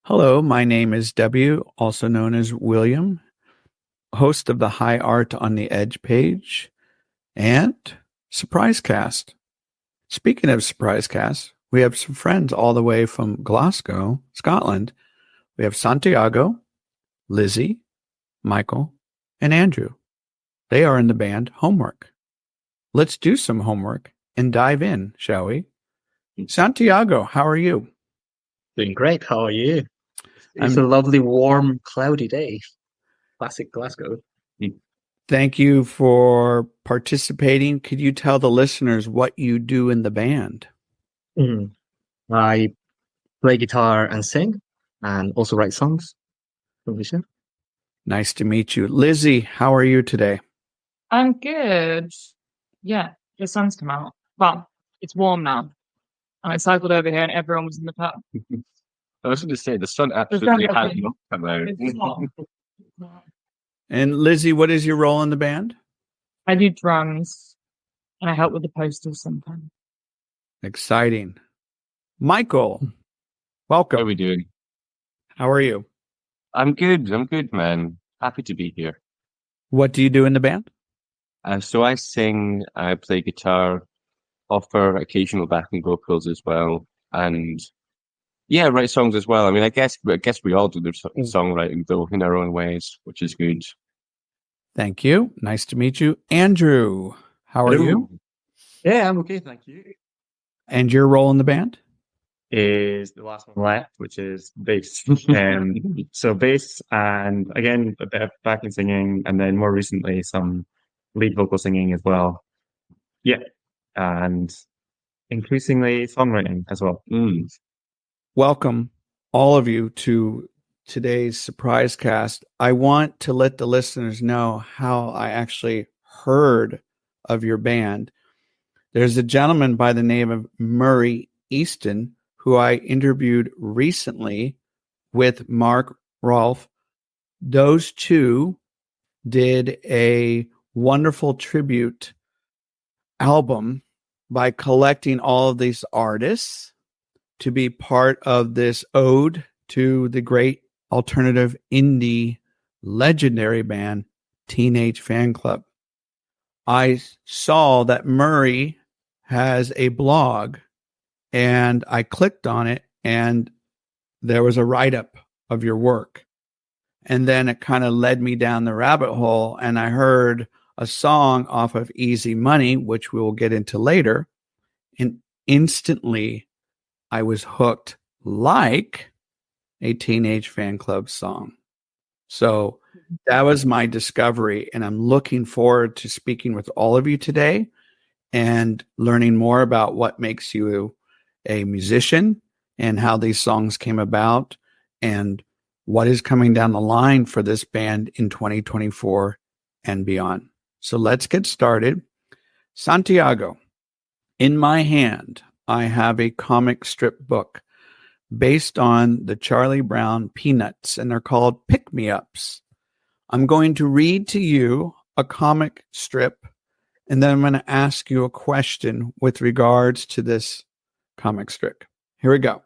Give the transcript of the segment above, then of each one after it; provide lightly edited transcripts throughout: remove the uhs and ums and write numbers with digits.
Hello, my name is W, also known as William, host of the High Art on the Edge page and Surprise Cast. Speaking of Surprise Cast, we have some friends all the way from Glasgow, Scotland. We have Santiago, Lizzie, Michael, and Andrew. They are in the band Homework. Let's do some homework and dive in, shall we? Santiago, how are you? Doing great. How are you? It's a lovely, warm, cloudy day. Classic Glasgow. Thank you for participating. Could you tell the listeners what you do in the band? I play guitar and sing, and also write songs. Nice to meet you. Lizzie, how are you today? I'm good. Yeah, the sun's come out. Well, it's warm now. And I cycled over here and everyone was in the pub. I was going to say, the sun absolutely has not come out. It's hot. And Lizzie, what is your role in the band? I do drums and I help with the posters sometimes. Exciting. Michael, welcome. How are we doing? How are you? I'm good, man. Happy to be here. What do you do in the band? So I sing, I play guitar, offer occasional backing vocals as well, and yeah, write songs as well. I mean, I guess we all do the songwriting though in our own ways, which is good. Thank you. Nice to meet you. Andrew, how are you? Yeah, I'm okay, thank you. And your role in the band? Is the last one left, which is bass. So bass, and again, a bit of backing singing, and then more recently, some lead vocal singing as well. Yeah, and increasingly songwriting as well. Welcome, all of you, to today's surprise cast. I want to let the listeners know how I actually heard of your band. There's a gentleman by the name of Murray Easton who I interviewed recently with Mark Rolfe. Those two did a wonderful tribute album by collecting all of these artists to be part of this ode to the great alternative indie legendary band Teenage Fan Club. I saw that Murray has a blog and I clicked on it and there was a write-up of your work. And then it kind of led me down the rabbit hole and I heard a song off of Easy Money, which we will get into later. And instantly I was hooked like a Teenage Fan Club song. So that was my discovery. And I'm looking forward to speaking with all of you today and learning more about what makes you a musician and how these songs came about and what is coming down the line for this band in 2024 and beyond. So let's get started. Santiago, in my hand, I have a comic strip book based on the Charlie Brown Peanuts, and they're called Pick-Me-Ups. I'm going to read to you a comic strip, and then I'm going to ask you a question with regards to this comic strip. Here we go.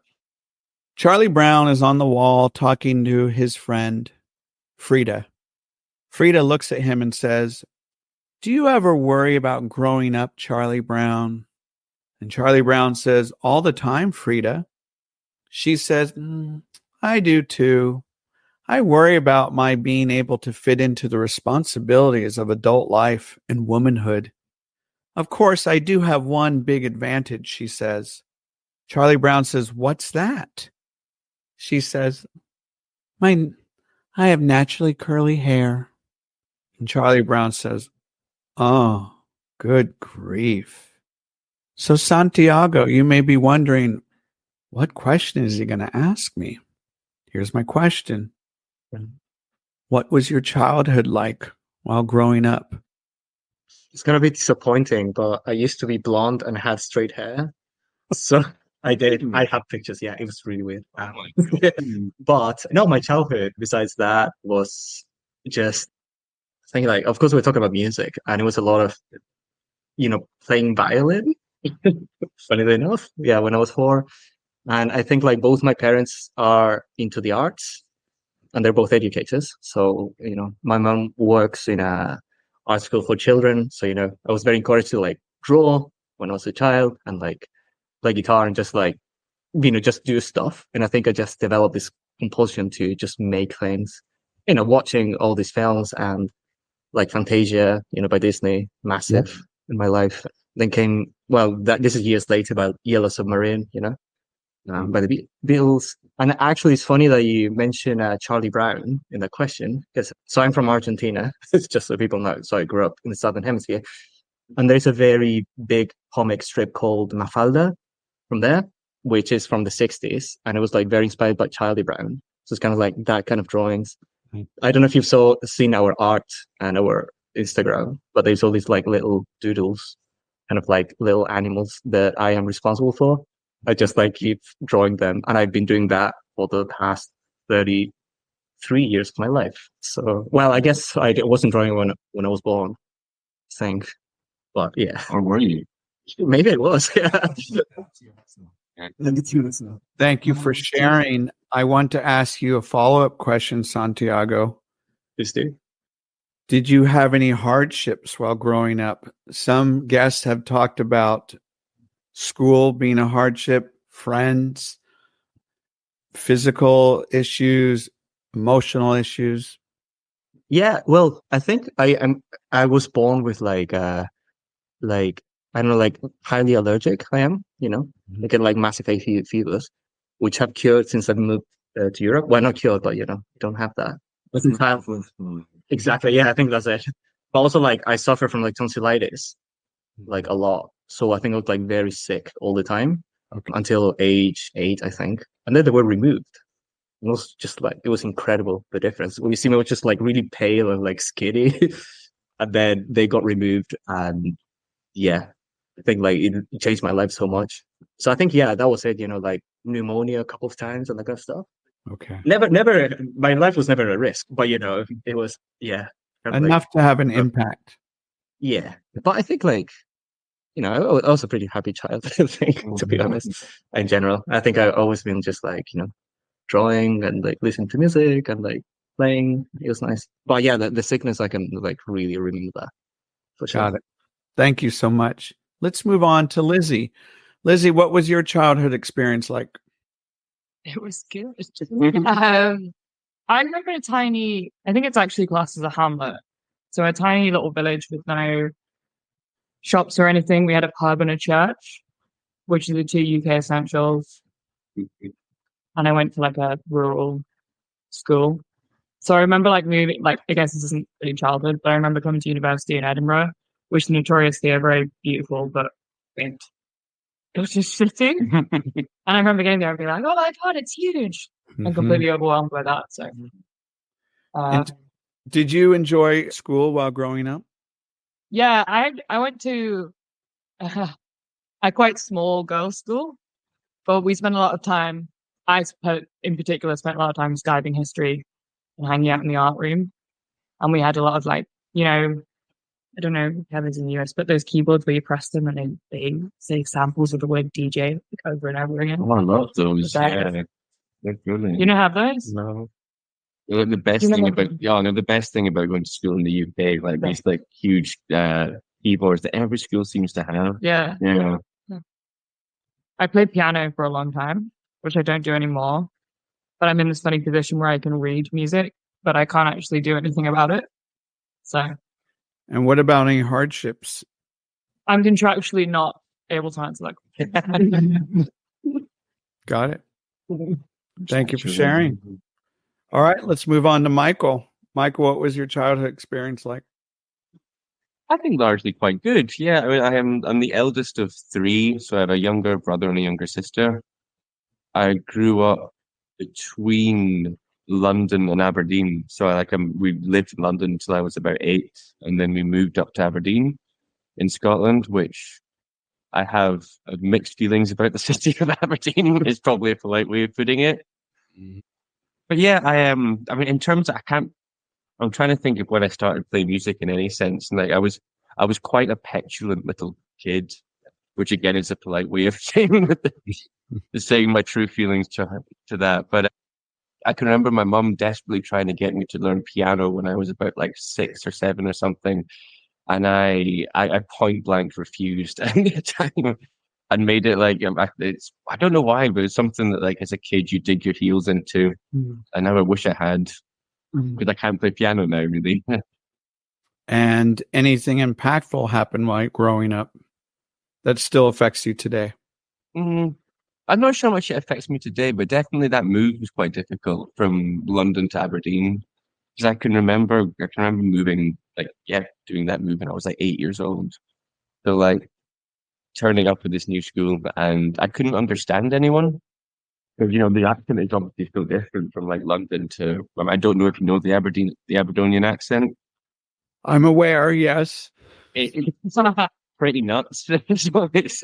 Charlie Brown is on the wall talking to his friend, Frida. Frida looks at him and says, "Do you ever worry about growing up, Charlie Brown?" And Charlie Brown says, "All the time, Frida." She says, "I do too. I worry about my being able to fit into the responsibilities of adult life and womanhood. Of course, I do have one big advantage," she says. Charlie Brown says, "What's that?" She says, I have naturally curly hair." And Charlie Brown says, "Oh, good grief." So Santiago, you may be wondering, what question is he going to ask me? Here's my question. What was your childhood like while growing up? It's gonna be disappointing, but I used to be blonde and had straight hair. So I did. I have pictures. Yeah, it was really weird. But no, my childhood, besides that, was just, I think, like, of course, we're talking about music, and it was a lot of, playing violin. Funnily enough, yeah, when I was 4, And I think like both my parents are into the arts, and they're both educators. So, my mom works in a art school for children. So, I was very encouraged to like draw when I was a child and like play guitar and just like, just do stuff. And I think I just developed this compulsion to just make things, watching all these films and like Fantasia, by Disney, massive in my life. Then came, this is years later, about Yellow Submarine, by the Beatles. And actually, it's funny that you mentioned Charlie Brown in the question, because so I'm from Argentina, it's just so people know. So I grew up in the Southern Hemisphere, and there's a very big comic strip called Mafalda from there, which is from the 60s, and it was like very inspired by Charlie Brown. So it's kind of like that kind of drawings. I don't know if you've seen our art and our Instagram, but there's all these like little doodles, kind of like little animals that I am responsible for. I just like keep drawing them, and I've been doing that for the past 33 years of my life. So, I guess I wasn't drawing when I was born, I think, but yeah. Or were you? Maybe it was. Yeah. Thank you for sharing. I want to ask you a follow-up question, Santiago. Please do. Did you have any hardships while growing up? Some guests have talked about school being a hardship, friends, physical issues, emotional issues. Yeah, I think I was born with like I don't know, like highly allergic. I am, I get like massive hay fevers, which have cured since I've moved to Europe. Well, not cured, but don't have that. But in childhood, exactly. Yeah, I think that's it. But also, like, I suffer from like tonsillitis, like a lot. So I think I was like very sick all the time until age 8, I think, and then they were removed. It was just like, it was incredible, the difference. When you see me, I was just like really pale and like skinny, and then they got removed, and yeah, I think like it changed my life so much. So I think, that was it, like pneumonia a couple of times and that kind of stuff. Okay. Never, my life was never a risk, but it was, kind of Enough to have an impact. Yeah. But I think like, I was a pretty happy child, I think, to be honest, in general. I think I've always been just like, drawing and like listening to music and like playing. It was nice. But yeah, the sickness, I can like really remember that. For sure. Got it. Thank you so much. Let's move on to Lizzie. Lizzie, what was your childhood experience like? It was good. I grew up in a tiny, I think it's actually classed as a hamlet. So a tiny little village with no shops or anything. We had a pub and a church, which are the 2 UK essentials. And I went to like a rural school. So I remember like moving, like, I guess this isn't really childhood, but I remember coming to university in Edinburgh, which is notoriously a very beautiful, but it was just sitting. And I remember getting there and being like, oh my God, it's huge. I'm completely overwhelmed by that. So, did you enjoy school while growing up? Yeah, I went to a quite small girls' school, but we spent a lot of time. In particular, spent a lot of time studying history and hanging out in the art room. And we had a lot of like, I don't know how it is in the US, but those keyboards where you press them and they say samples of the word DJ like, over and over again. Oh, I love those. Yeah, they're brilliant. You don't have those? No. The best thing about going to school in the UK, like these like huge keyboards that every school seems to have. Yeah. Yeah. I played piano for a long time, which I don't do anymore. But I'm in this funny position where I can read music, but I can't actually do anything about it. So. And what about any hardships? I'm contractually not able to answer that. Got it. Thank you for sharing. All right, let's move on to Michael. Michael, what was your childhood experience like? I think largely quite good. Yeah, I mean, I'm the eldest of 3, so I have a younger brother and a younger sister. I grew up between London and Aberdeen, so we lived in London until I was about 8, and then we moved up to Aberdeen in Scotland, which I have mixed feelings about the city of Aberdeen. Is probably a polite way of putting it. But yeah, I mean, in terms of, I'm trying to think of when I started playing music in any sense. And like I was quite a petulant little kid, which again is a polite way of saying saying my true feelings to that. But I can remember my mum desperately trying to get me to learn piano when I was about like 6 or 7 or something, and I point blank refused at the time and made it like I don't know why, but it's something that like as a kid you dig your heels into, and now I wish I had, because I can't play piano now really. And anything impactful happened while growing up that still affects you today? Mm, I'm not sure how much it affects me today, but definitely that move was quite difficult from London to Aberdeen. Because I can remember moving, like, yeah, doing that move when I was like 8 years old. So like turning up at this new school, and I couldn't understand anyone. Because the accent is obviously so different from like London to. I don't know if you know the Aberdonian accent. I'm aware, yes. It's pretty nuts. So it's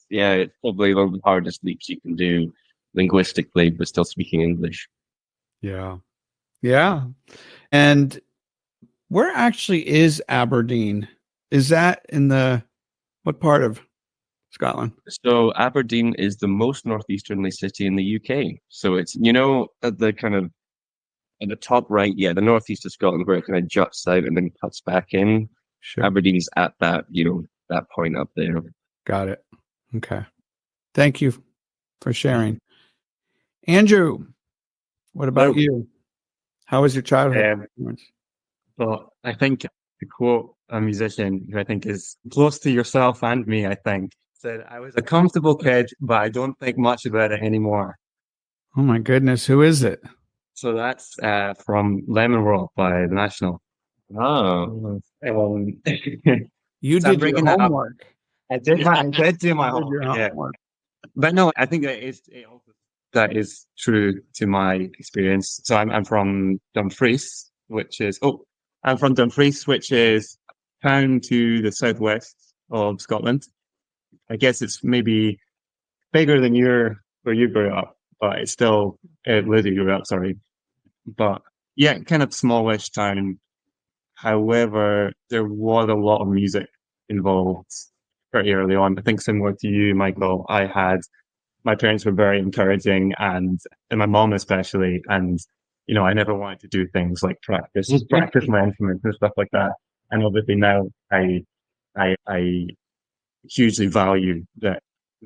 yeah, it's probably one of the hardest leaps you can do linguistically, but still speaking English. Yeah. Yeah. And where actually is Aberdeen? Is that in what part of Scotland? So Aberdeen is the most northeasterly city in the UK. So it's, at the kind of at the top right, yeah, the northeast of Scotland where it kind of juts out and then cuts back in. Sure. Aberdeen's at that, that point up there. Got it. Okay. Thank you for sharing. Andrew, what about you? How was your childhood? Well, I think to quote a musician who I think is close to yourself and me, I think, said, I was a comfortable kid, but I don't think much about it anymore. Oh my goodness, who is it? So that's from Lemon World by The National. Oh. You So I'm did your bringing that up. homework. I did do my You did your homework. Yeah. homework. But no, I think that is true to my experience. So I'm from Dumfries, I'm from Dumfries, which is a town to the southwest of Scotland. I guess it's maybe bigger than where you grew up, but it's still Lizzie grew up, sorry. But yeah, kind of smallish town. However, there was a lot of music involved pretty early on. I think similar to you, Michael, my parents were very encouraging and my mom especially. And, I never wanted to do things like practice my instruments and stuff like that. And obviously now I hugely value the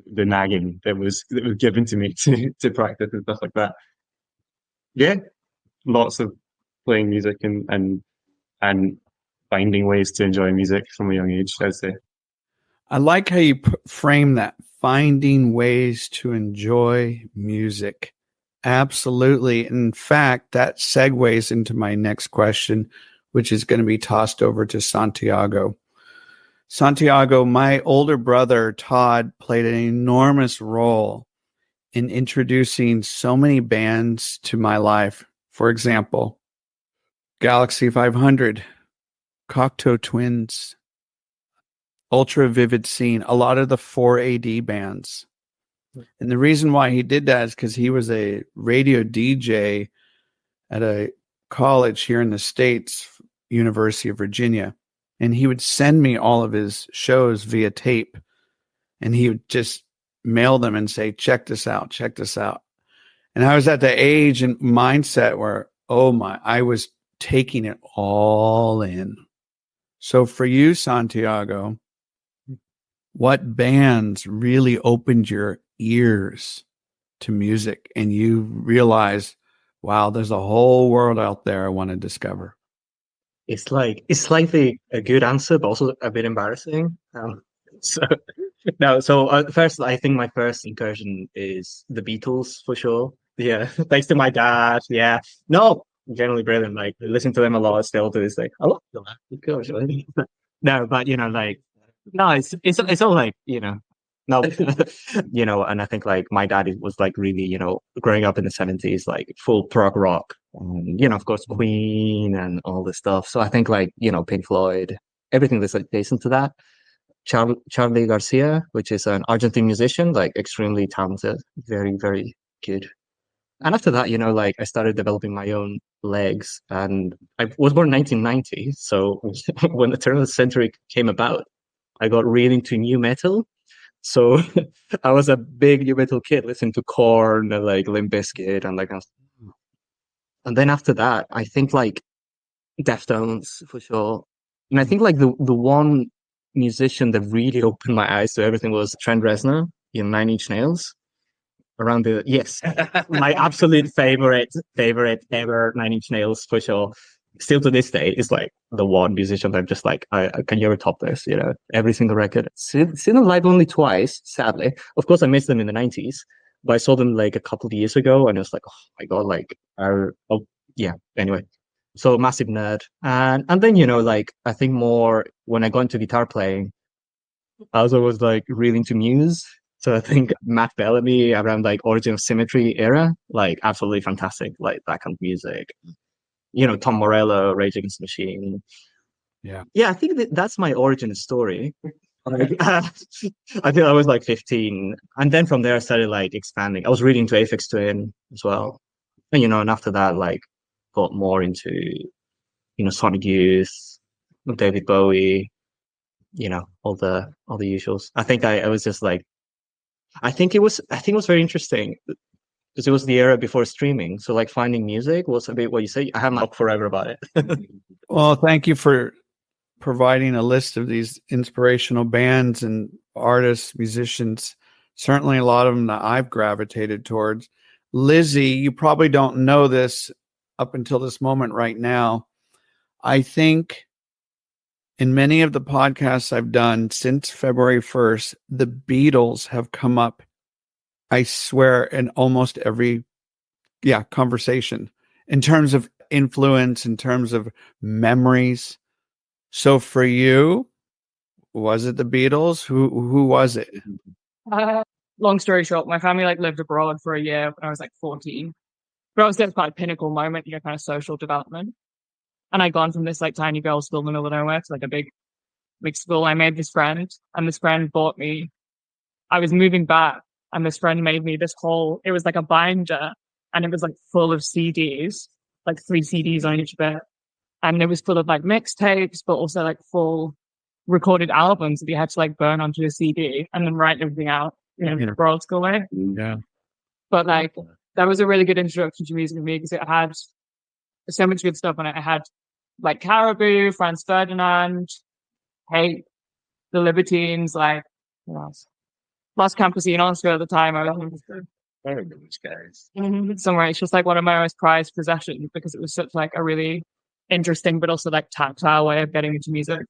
nagging that was given to me to practice and stuff like that. Yeah, lots of playing music and finding ways to enjoy music from a young age, I'd say. I like how you frame that, finding ways to enjoy music. Absolutely. In fact, that segues into my next question, which is going to be tossed over to Santiago. Santiago, my older brother, Todd, played an enormous role in introducing so many bands to my life. For example, Galaxy 500, Cocteau Twins, Ultra Vivid Scene, a lot of the 4AD bands. And the reason why he did that is because he was a radio DJ at a college here in the States, University of Virginia. And he would send me all of his shows via tape. And he would just mail them and say, check this out, check this out. And I was at the age and mindset where, I was taking it all in. So for you, Santiago, what bands really opened your ears to music and you realized, wow, there's a whole world out there I want to discover? It's slightly a good answer, but also a bit embarrassing. First, I think my first incursion is the Beatles for sure. Yeah, thanks to my dad. Yeah, no, generally brilliant. Like listen to them a lot still to this day. I love them. Gosh, no, but no, it's all like no, and I think like my dad was like really growing up in the 70s, like full prog rock, of course Queen and all this stuff. So I think like Pink Floyd, everything that's adjacent to that. Charlie Garcia, which is an Argentine musician, like extremely talented, very very good. And after that, like I started developing my own legs, and I was born in 1990. So when the turn of the century came about, I got really into new metal. So I was a big new metal kid listening to Korn and like Limp Bizkit and like, and then after that, I think like Deftones for sure. And I think like the one musician that really opened my eyes to everything was Trent Reznor in Nine Inch Nails. Around the yes, my absolute favorite ever Nine Inch Nails for sure. Still to this day, is like the one musician that I'm just like, I can you ever top this? You know, every single record. Seen them live only twice, sadly. Of course, I missed them in the 90s, but I saw them like a couple of years ago, and it was like, oh my god, like, oh yeah. Anyway, so massive nerd, and then like I think more when I got into guitar playing, I also was like really into Muse. So I think Matt Bellamy around like Origin of Symmetry era, like absolutely fantastic, like that kind of music. Tom Morello, Rage Against the Machine. Yeah. Yeah, I think that's my origin story. I think I was like 15. And then from there I started like expanding. I was really into Aphex Twin as well. And after that, like got more into, Sonic Youth, David Bowie, all the usuals. I think I was just like, I think it was very interesting because it was the era before streaming. So like finding music was a bit what you say. I have my book forever about it. Well, thank you for providing a list of these inspirational bands and artists, musicians. Certainly a lot of them that I've gravitated towards. Lizzie, you probably don't know this up until this moment right now. I think in many of the podcasts I've done since February 1st, the Beatles have come up, I swear, in almost every conversation in terms of influence, in terms of memories. So for you, was it the Beatles? Who was it? Long story short, my family like lived abroad for a year when I was like 14. But I was at quite a pinnacle moment, kind of social development. And I'd gone from this like tiny girl school in the middle of nowhere to like a big school. I made this friend, and this friend bought me. I was moving back, and this friend made me this whole. It was like a binder, and it was like full of CDs, like 3 CDs on each bit, and it was full of like mixtapes, but also like full recorded albums that you had to like burn onto a CD and then write everything out, in a broad school way. Yeah. But like that was a really good introduction to music for me because it had so much good stuff on it. It had like Caribou, Franz Ferdinand, Hate, The Libertines, like what else? Los Campesinos at the time. I was Very good, guys. somewhere. It's just like one of my most prized possessions because it was such like a really interesting but also like tactile way of getting into music.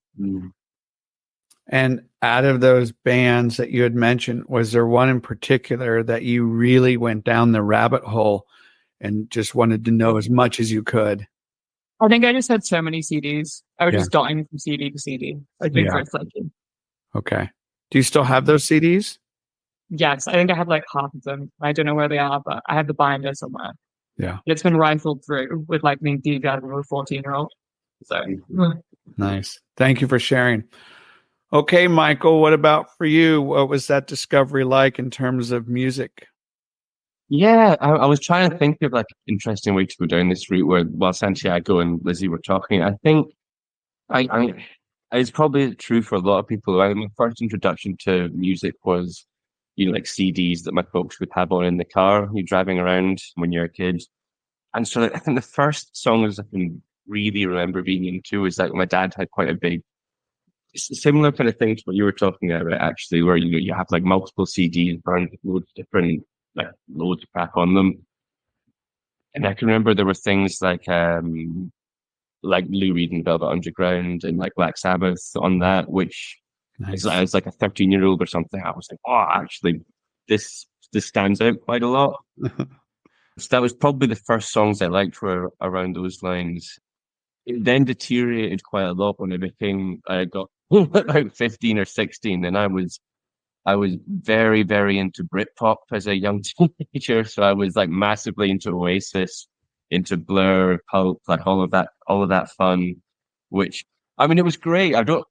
And out of those bands that you had mentioned, was there one in particular that you really went down the rabbit hole and just wanted to know as much as you could? I think I just had so many CDs. I was just dying from CD to CD. I think it's like, Okay. Do you still have those CDs? yes, I think I have like half of them. I don't know where they are, but I have the binder somewhere. Yeah. It's been rifled through with like me DJing with a 14-year-old. So Nice. Thank you for sharing. Okay, Michael, what about for you? What was that discovery like in terms of music? Yeah, I was trying to think of like an interesting way to go down this route while Santiago and Lizzie were talking. I think I it's probably true for a lot of people. My first introduction to music was, like CDs that my folks would have on in the car, you driving around when you're a kid. And so I think the first songs I can really remember being into is like my dad had quite a big, similar kind of thing to what you were talking about, actually, where you have like multiple CDs burned with loads of different, like loads of crap on them. And I can remember there were things like Lou Reed and Velvet Underground and like Black Sabbath on that, which as like a 13-year-old or something, I was like, oh, actually, this stands out quite a lot. So that was probably the first songs I liked were around those lines. It then deteriorated quite a lot when I got about 15 or 16, and I was very, very into Britpop as a young teenager. So I was like massively into Oasis, into Blur, Pulp, like all of that fun, which I mean it was great. I don't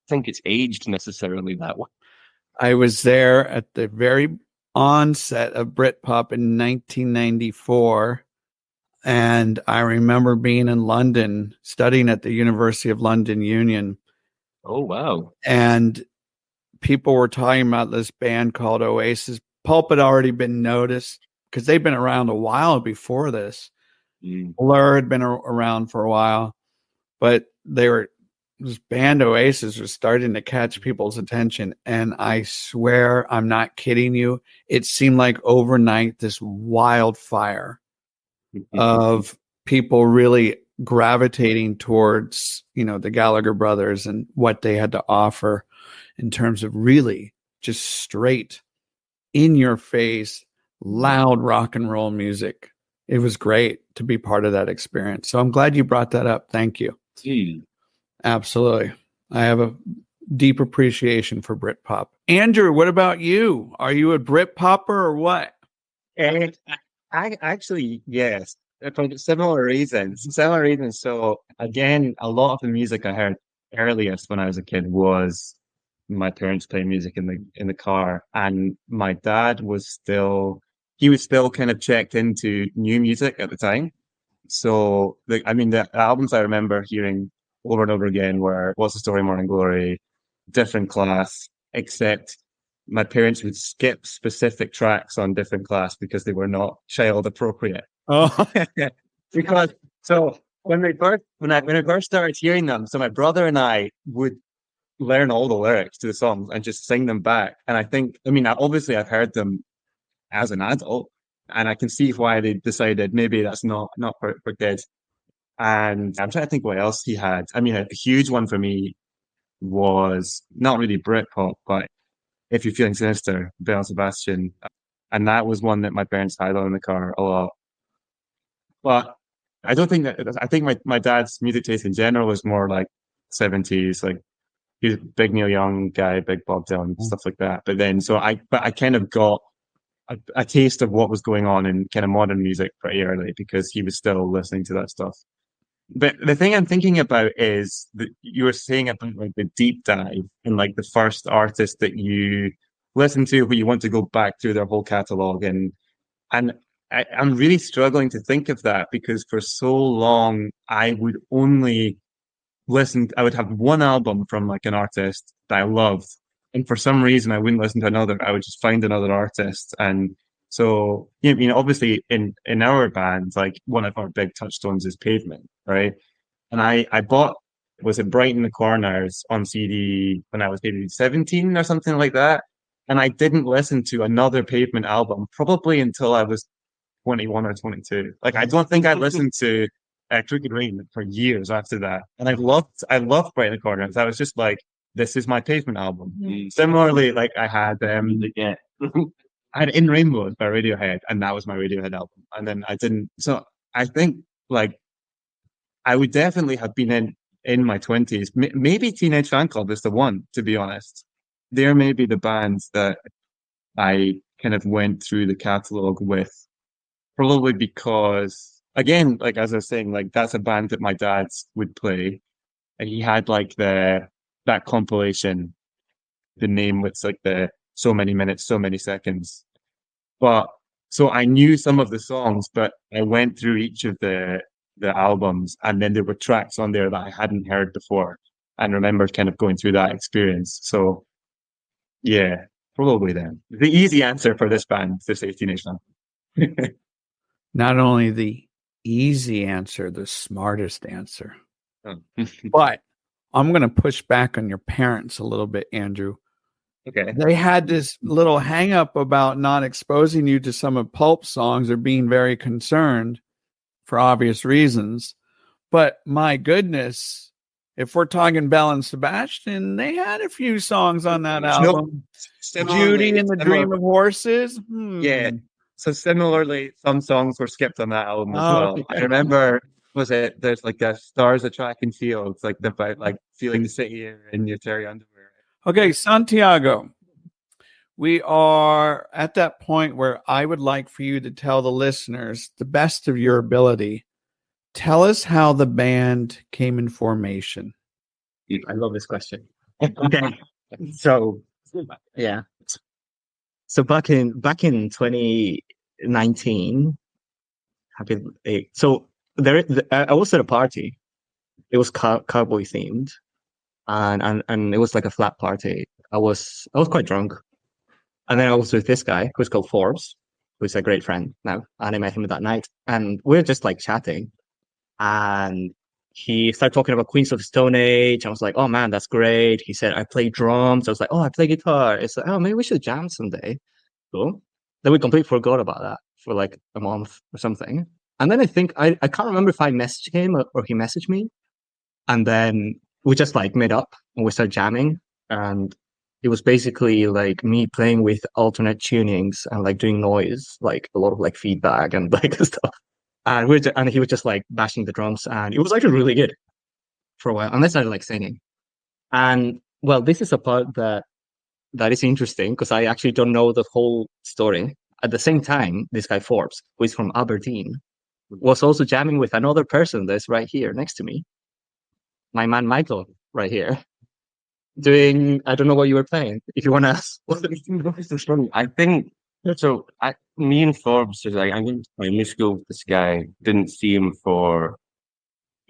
think it's aged necessarily that way. I was there at the very onset of Britpop in 1994. And I remember being in London, studying at the University of London Union. Oh, wow. And people were talking about this band called Oasis. Pulp had already been noticed because they've been around a while before this. Blur had been around for a while, but this band Oasis was starting to catch people's attention. And I swear, I'm not kidding you. It seemed like overnight, this wildfire of people really gravitating towards, the Gallagher brothers and what they had to offer in terms of really just straight in your face, loud rock and roll music. It was great to be part of that experience. So I'm glad you brought that up. Thank you. Absolutely. I have a deep appreciation for Britpop. Andrew, what about you? Are you a Britpopper or what? And I actually, yes, for similar reasons. Similar reasons. So again, a lot of the music I heard earliest when I was a kid was my parents playing music in the car, and my dad was still kind of checked into new music at the time. So the albums I remember hearing over and over again were What's the Story, Morning Glory, Different Class, except my parents would skip specific tracks on Different Class because they were not child appropriate. Oh, Because so when I first started hearing them, so my brother and I would learn all the lyrics to the songs and just sing them back. And obviously I've heard them as an adult, and I can see why they decided maybe that's not for kids. And I'm trying to think what else he had. I mean, a huge one for me was not really Britpop, but If You're Feeling Sinister, Belle Sebastian. And that was one that my parents had on in the car a lot. But I think my dad's music taste in general was more like 70s, like he's a big Neil Young guy, big Bob Dylan, stuff like that. But I kind of got a taste of what was going on in kind of modern music pretty early because he was still listening to that stuff. But the thing I'm thinking about is that you were saying about like the deep dive and like the first artist that you listen to where you want to go back through their whole catalog, and I'm really struggling to think of that because for so long I would only I would have one album from like an artist that I loved, and for some reason I wouldn't listen to another. I would just find another artist. And so, obviously in our band, like one of our big touchstones is Pavement, right? And I bought, was it Bright in the Corners on CD when I was maybe 17 or something like that. And I didn't listen to another Pavement album probably until I was 21 or 22. Like, I don't think I listened to Crooked Rain for years after that. And I loved Bright in the Corners. I was just like, this is my Pavement album. Similarly, like I had I had In Rainbows by Radiohead, and that was my Radiohead album. And then I didn't. So I think like I would definitely have been in my 20s. Maybe Teenage Fan Club is the one, to be honest. There may be the bands that I kind of went through the catalog with, probably because, again, like as I was saying, like that's a band that my dad would play, and he had like that compilation, the name was like the so many minutes, so many seconds. But so I knew some of the songs, but I went through each of the albums, and then there were tracks on there that I hadn't heard before, and remember kind of going through that experience. So yeah, probably then. The easy answer for this band is to say Teenage Fan. Not only the easy answer, the smartest answer. Oh. But I'm going to push back on your parents a little bit, Andrew. Okay. They had this little hang up about not exposing you to some of Pulp's songs or being very concerned for obvious reasons. But my goodness, if we're talking Belle and Sebastian, they had a few songs on that album. Judy and the Dream of Horses. Yeah. So similarly, some songs were skipped on that album as well. Okay. I remember, there's like a Stars of Track and Fields, like about like feeling the city in your terry underwear. Okay, Santiago, we are at that point where I would like for you to tell the listeners, the best of your ability, tell us how the band came in formation. I love this question. Okay. So, yeah. So back in 2019, so I was at a party. It was cowboy themed, and it was like a flat party. I was quite drunk, and then I was with this guy who's called Forbes, who's a great friend now, and I met him that night, and we were just like chatting, and he started talking about Queens of Stone Age. I was like, oh man, that's great. He said, I play drums. I was like, oh, I play guitar. It's like, oh, maybe we should jam someday. Cool. Then we completely forgot about that for like a month or something. And then I think, I can't remember if I messaged him or he messaged me. And then we just like met up and we started jamming. And it was basically like me playing with alternate tunings and like doing noise, like a lot of like feedback and like stuff. And and he was just like bashing the drums, and it was actually really good for a while. And I started like singing. And well, this is a part that is interesting because I actually don't know the whole story. At the same time, this guy Forbes, who is from Aberdeen, was also jamming with another person that's right here next to me. My man Michael, right here, doing I don't know what you were playing. If you want to ask, I think so. Me and Forbes is like, I'm going to primary school with this guy. Didn't see him for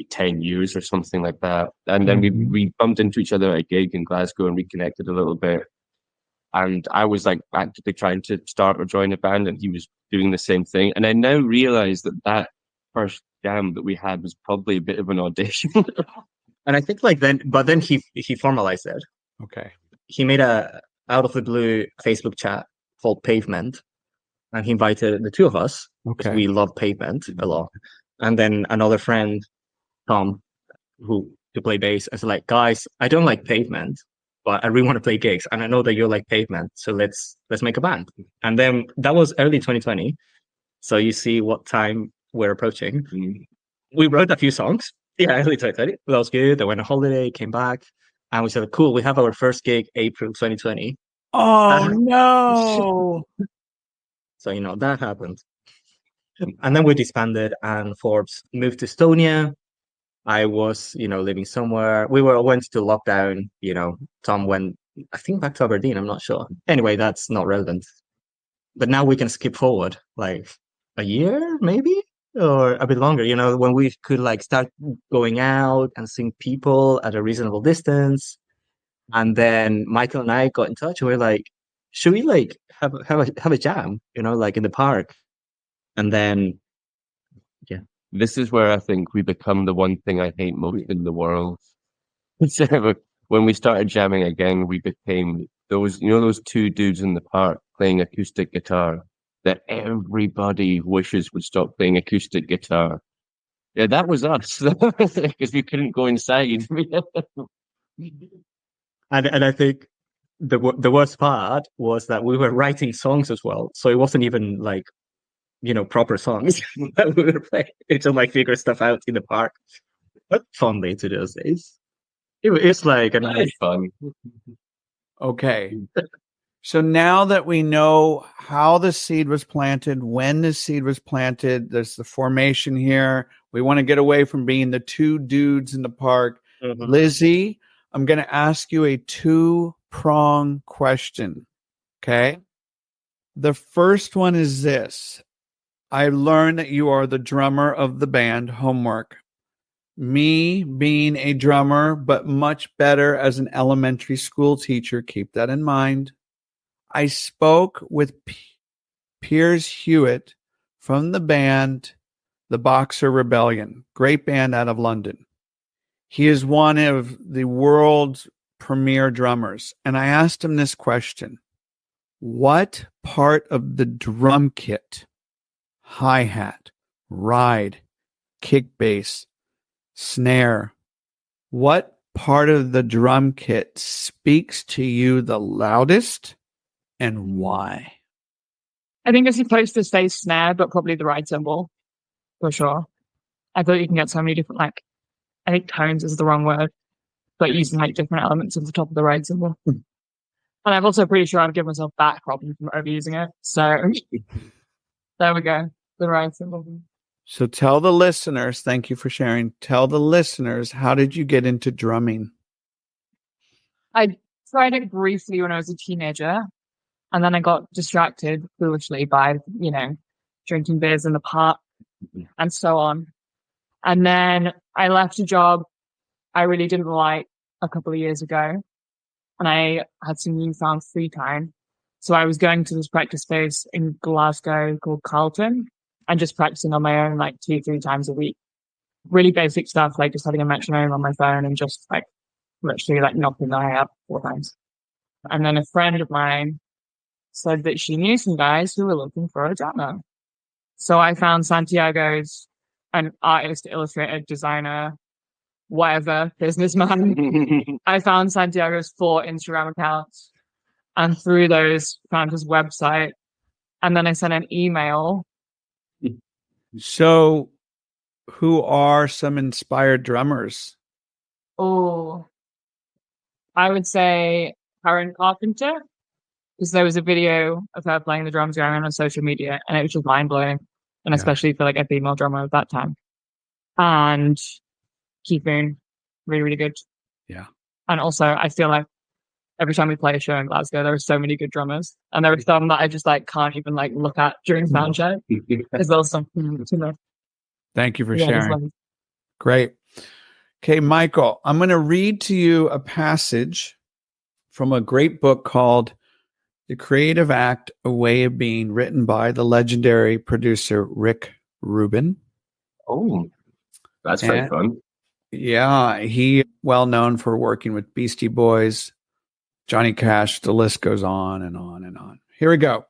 10 years or something like that. And then we bumped into each other at a gig in Glasgow and reconnected a little bit. And I was like actively trying to start or join a band, and he was doing the same thing. And I now realize that first jam that we had was probably a bit of an audition. And I think like then he formalized it. Okay. He made a out of the blue Facebook chat called Pavement, and he invited the two of us. Okay. We love Pavement a lot. And then another friend, Tom, who to play bass, I was like, guys, I don't like Pavement, but I really want to play gigs, and I know that you like Pavement, so let's make a band. And then that was early 2020, so you see what time we're approaching. We wrote a few songs. Yeah, early 2020. That was good. I went on holiday, came back, and we said, cool, we have our first gig April 2020. Oh no. So, that happened. And then we disbanded, and Forbes moved to Estonia. I was, living somewhere. We went to lockdown, Tom went, I think, back to Aberdeen. I'm not sure. Anyway, that's not relevant. But now we can skip forward like a year, maybe, or a bit longer, when we could like start going out and seeing people at a reasonable distance. And then Michael and I got in touch, and we are like, should we like have a jam, like in the park? And then, yeah. This is where I think we become the one thing I hate most in the world. So when we started jamming again, we became those two dudes in the park playing acoustic guitar that everybody wishes would stop playing acoustic guitar. Yeah, that was us, because we couldn't go inside. And I think the worst part was that we were writing songs as well, so it wasn't even like proper songs that we were playing. It's just like figure stuff out in the park. But fun day to those days. It's like fun. Okay. So now that we know how the seed was planted, when the seed was planted, there's the formation here. We want to get away from being the two dudes in the park. Mhm. Lizzie, I'm going to ask you a two-prong question. Okay. The first one is this. I learned that you are the drummer of the band Homework. Me being a drummer, but much better as an elementary school teacher, keep that in mind. I spoke with Piers Hewitt from the band The Boxer Rebellion, great band out of London. He is one of the world's premier drummers. And I asked him this question. What part of the drum kit, hi-hat, ride, kick bass, snare, what part of the drum kit speaks to you the loudest and why? I think it's supposed to say snare, but probably the ride cymbal, for sure. I thought you can get so many different, I think tones is the wrong word, but using different elements of the top of the ride cymbal. And I'm also pretty sure I've given myself back problems from overusing it. So there we go, the ride cymbal. So tell the listeners, thank you for sharing. Tell the listeners, how did you get into drumming? I tried it briefly when I was a teenager, and then I got distracted foolishly by, drinking beers in the park and so on. And then I left a job I really didn't like, a couple of years ago, and I had some newfound free time. So I was going to this practice space in Glasgow called Carlton and just practicing on my own like 2-3 times a week. Really basic stuff, like just having a metronome on my phone and just like literally like knocking the eye up 4 times. And then a friend of mine said that she knew some guys who were looking for a drummer. So I found Santiago's an artist, illustrator, designer, whatever, businessman. I found Santiago's 4 Instagram accounts and through those found his website. And then I sent an email. So, who are some inspired drummers? Oh, I would say Karen Carpenter, because there was a video of her playing the drums going on social media, and it was just mind blowing, and especially for like a female drummer at that time. And Keith Moon, really, really good. Yeah. And also, I feel like every time we play a show in Glasgow, there are so many good drummers, and there are some that I just like can't even like look at during sound check. As well as some, Thank you for yeah, sharing. Great. Okay, Michael, I'm going to read to you a passage from a great book called The Creative Act, A Way of Being, written by the legendary producer Rick Rubin. Oh, that's very fun. Yeah, he well known for working with Beastie Boys, Johnny Cash, the list goes on and on and on. Here we go.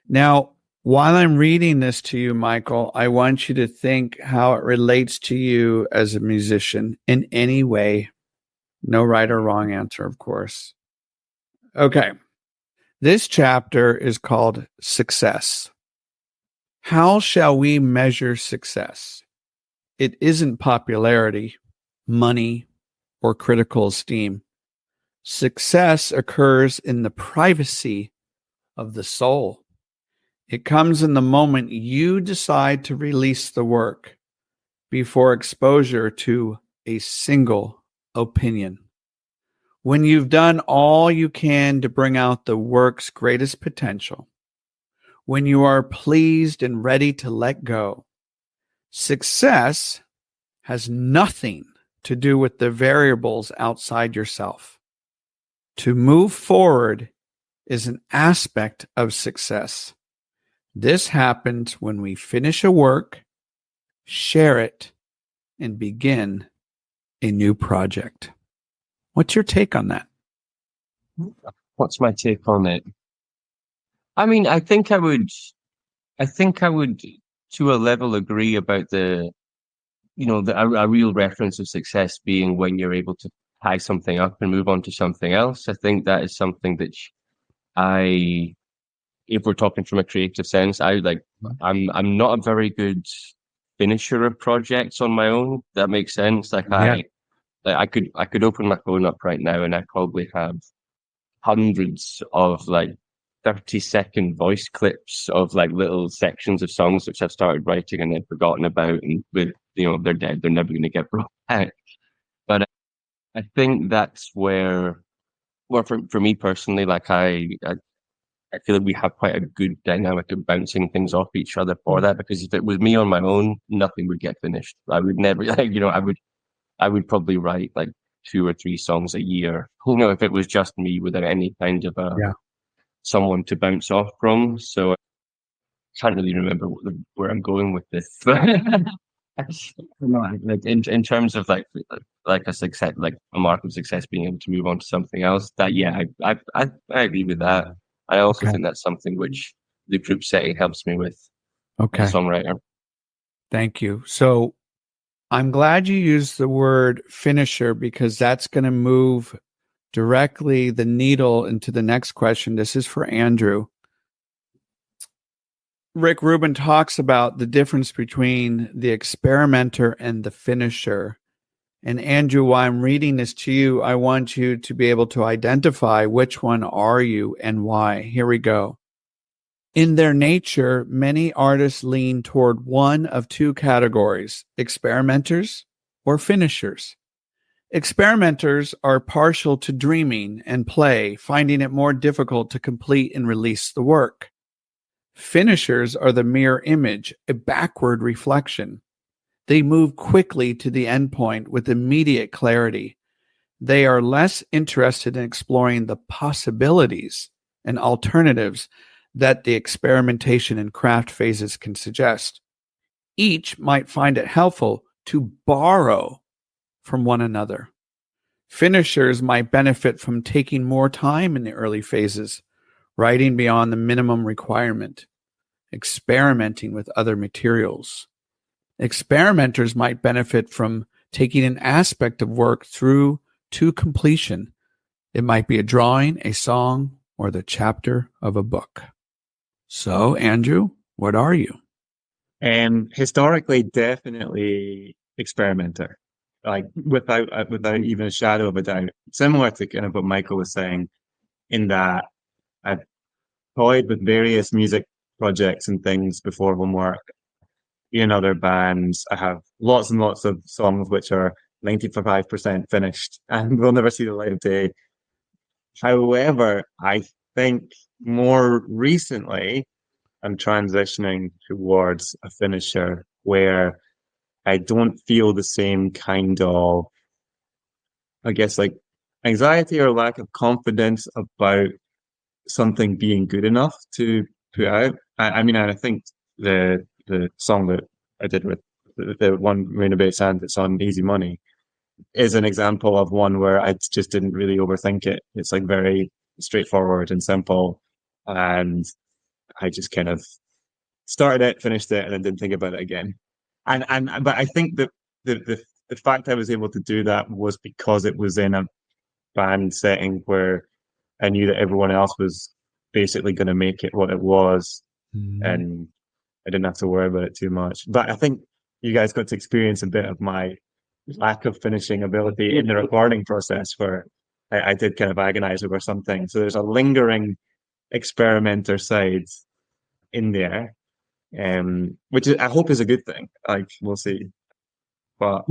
Now, while I'm reading this to you, Michael, I want you to think how it relates to you as a musician in any way. No right or wrong answer, of course. Okay. This chapter is called Success. How shall we measure success? It isn't popularity, money, or critical esteem. Success occurs in the privacy of the soul. It comes in the moment you decide to release the work before exposure to a single opinion. When you've done all you can to bring out the work's greatest potential, when you are pleased and ready to let go, success has nothing to do with the variables outside yourself. To move forward is an aspect of success. This happens when we finish a work, share it, and begin a new project. What's your take on that? What's my take on it? I mean, I think I would to a level agree about a real reference of success being when you're able to tie something up and move on to something else. I think that is something that if we're talking from a creative sense, I'm not a very good finisher of projects on my own. That makes sense. I could open my phone up right now and I probably have hundreds of like 30-second voice clips of like little sections of songs which I've started writing and then forgotten about, and they're dead. They're never going to get brought back. But I think that's where, well, for me personally, like I feel like we have quite a good dynamic of bouncing things off each other for that, because if it was me on my own, nothing would get finished. I would never, I would probably write like 2 or 3 songs a year, if it was just me without any kind of someone to bounce off from. So I can't really remember where I'm going with this. Like in terms of like a success, like a mark of success, being able to move on to something else. That I agree with that. I also think that's something which the group setting helps me with. Okay, as a songwriter. Thank you. So I'm glad you used the word finisher, because that's going to move directly the needle into the next question. This is for Andrew. Rick Rubin talks about the difference between the experimenter and the finisher. And Andrew, while I'm reading this to you, I want you to be able to identify which one are you and why. Here we go. In their nature, many artists lean toward one of 2 categories: experimenters or finishers. Experimenters are partial to dreaming and play, finding it more difficult to complete and release the work. Finishers are the mirror image, a backward reflection. They move quickly to the endpoint with immediate clarity. They are less interested in exploring the possibilities and alternatives that the experimentation and craft phases can suggest. Each might find it helpful to borrow from one another. Finishers might benefit from taking more time in the early phases, writing beyond the minimum requirement, experimenting with other materials. Experimenters might benefit from taking an aspect of work through to completion. It might be a drawing, a song, or the chapter of a book. So, Andrew, what are you? Historically, definitely experimenter, like without even a shadow of a doubt. Similar to kind of what Michael was saying, in that I've toyed with various music projects and things before homework, in other bands. I have lots and lots of songs which are 95% finished and will never see the light of day. However, I think more recently, I'm transitioning towards a finisher where I don't feel the same kind of, I guess, like anxiety or lack of confidence about something being good enough to put out. I mean, I think the song that I did with the one Marina Bay Sands that's on Easy Money is an example of one where I just didn't really overthink it. It's like very straightforward and simple, and I just kind of started it, finished it, and then didn't think about it again. But I think that the fact I was able to do that was because it was in a band setting where I knew that everyone else was basically going to make it what it was, and I didn't have to worry about it too much. But I think you guys got to experience a bit of my lack of finishing ability in the recording process, where I did kind of agonize over something. So there's a lingering experimenter side in there, which I hope is a good thing. Like, we'll see. But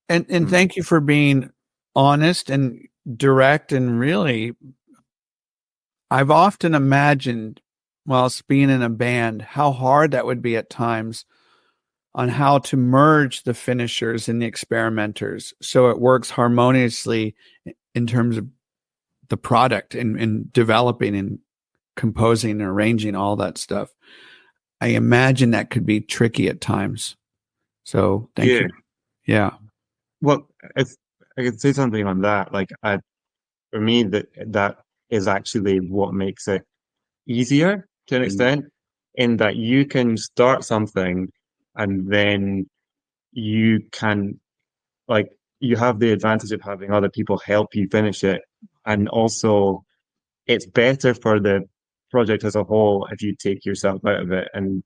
and thank you for being honest and direct, and really, I've often imagined whilst being in a band how hard that would be at times on how to merge the finishers and the experimenters so it works harmoniously in terms of the product and developing and composing and arranging all that stuff. I imagine that could be tricky at times. So thank you. Yeah. Well, if I could say something on that, like for me, that is actually what makes it easier to an extent, in that you can start something and then you can, like, you have the advantage of having other people help you finish it. And also it's better for the project as a whole if you take yourself out of it and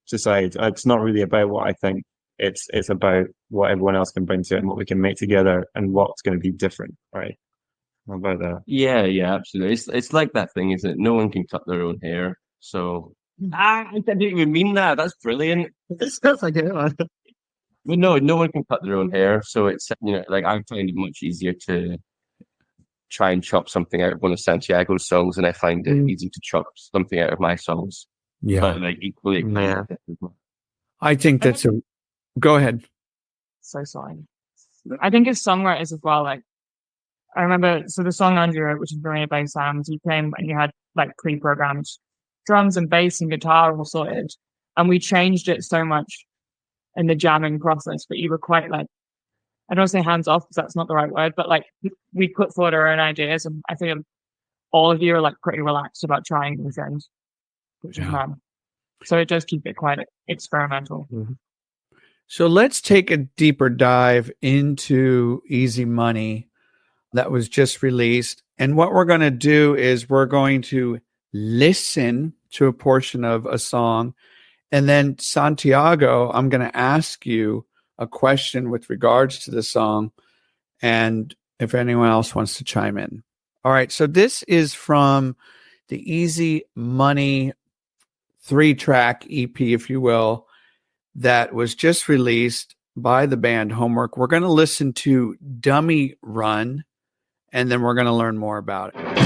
decide it's not really about what I think. It's about what everyone else can bring to it and what we can make together and what's going to be different, right? How about that? Yeah, absolutely. It's like that thing, isn't it? No one can cut their own hair. So I didn't even mean that. That's brilliant. It sounds like it. But no one can cut their own hair. So it's, like, I find it much easier to try and chop something out of one of Santiago's songs, and I find it easy to chop something out of my songs. Yeah. But like equally. Yeah. I think that's go ahead. So sorry. I think as songwriters as well, like, I remember, so the song Andrew wrote, which is Marina Bay Sands, you came and you had like pre-programmed drums and bass and guitar all sorted, and we changed it so much in the jamming process, but you were quite like, I don't want to say hands off because that's not the right word, but like we put forward our own ideas, and I think all of you are like pretty relaxed about trying new things, which is fun. So it does keep it quite experimental. Mm-hmm. So let's take a deeper dive into Easy Money that was just released. And what we're going to do is we're going to listen to a portion of a song. And then, Santiago, I'm going to ask you a question with regards to the song, and if anyone else wants to chime in. All right. So this is from the Easy Money 3-track EP, if you will, that was just released by the band Homework. We're going to listen to Dummy Run, and then we're going to learn more about it.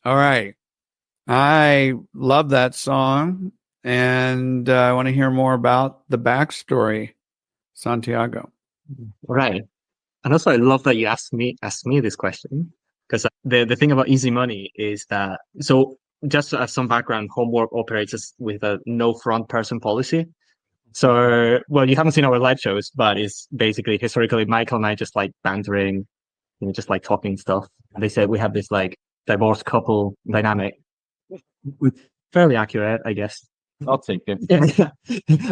All right. I love that song, and I want to hear more about the backstory, Santiago. Right. And also, I love that you asked me this question, because the thing about Easy Money is that, so just as some background, Homework operates with a no front person policy. So, well, you haven't seen our live shows, but it's basically historically Michael and I just like bantering, just like talking stuff. And they said we have this like divorced couple dynamic, fairly accurate, I guess. I'll take it. Yeah.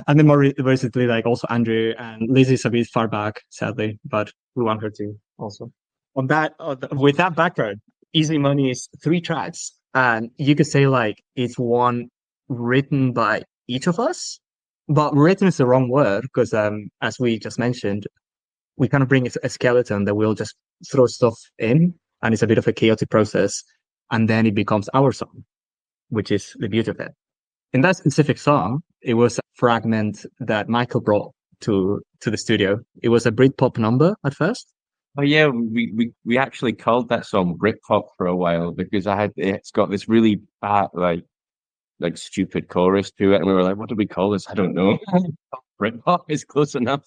And then more recently, like also Andrew and Lizzie's a bit far back, sadly, but we want her to also. With that background, Easy Money is 3 tracks, and you could say like it's one written by each of us, but written is the wrong word because, as we just mentioned, we kind of bring a skeleton that we'll just throw stuff in, and it's a bit of a chaotic process, and then it becomes our song, which is the beauty of it. In that specific song, it was a fragment that Michael brought to the studio. It was a Britpop number at first. Oh yeah, we actually called that song Britpop for a while because it's got this really bad like stupid chorus to it, and we were like, what do we call this? I don't know. Britpop is close enough.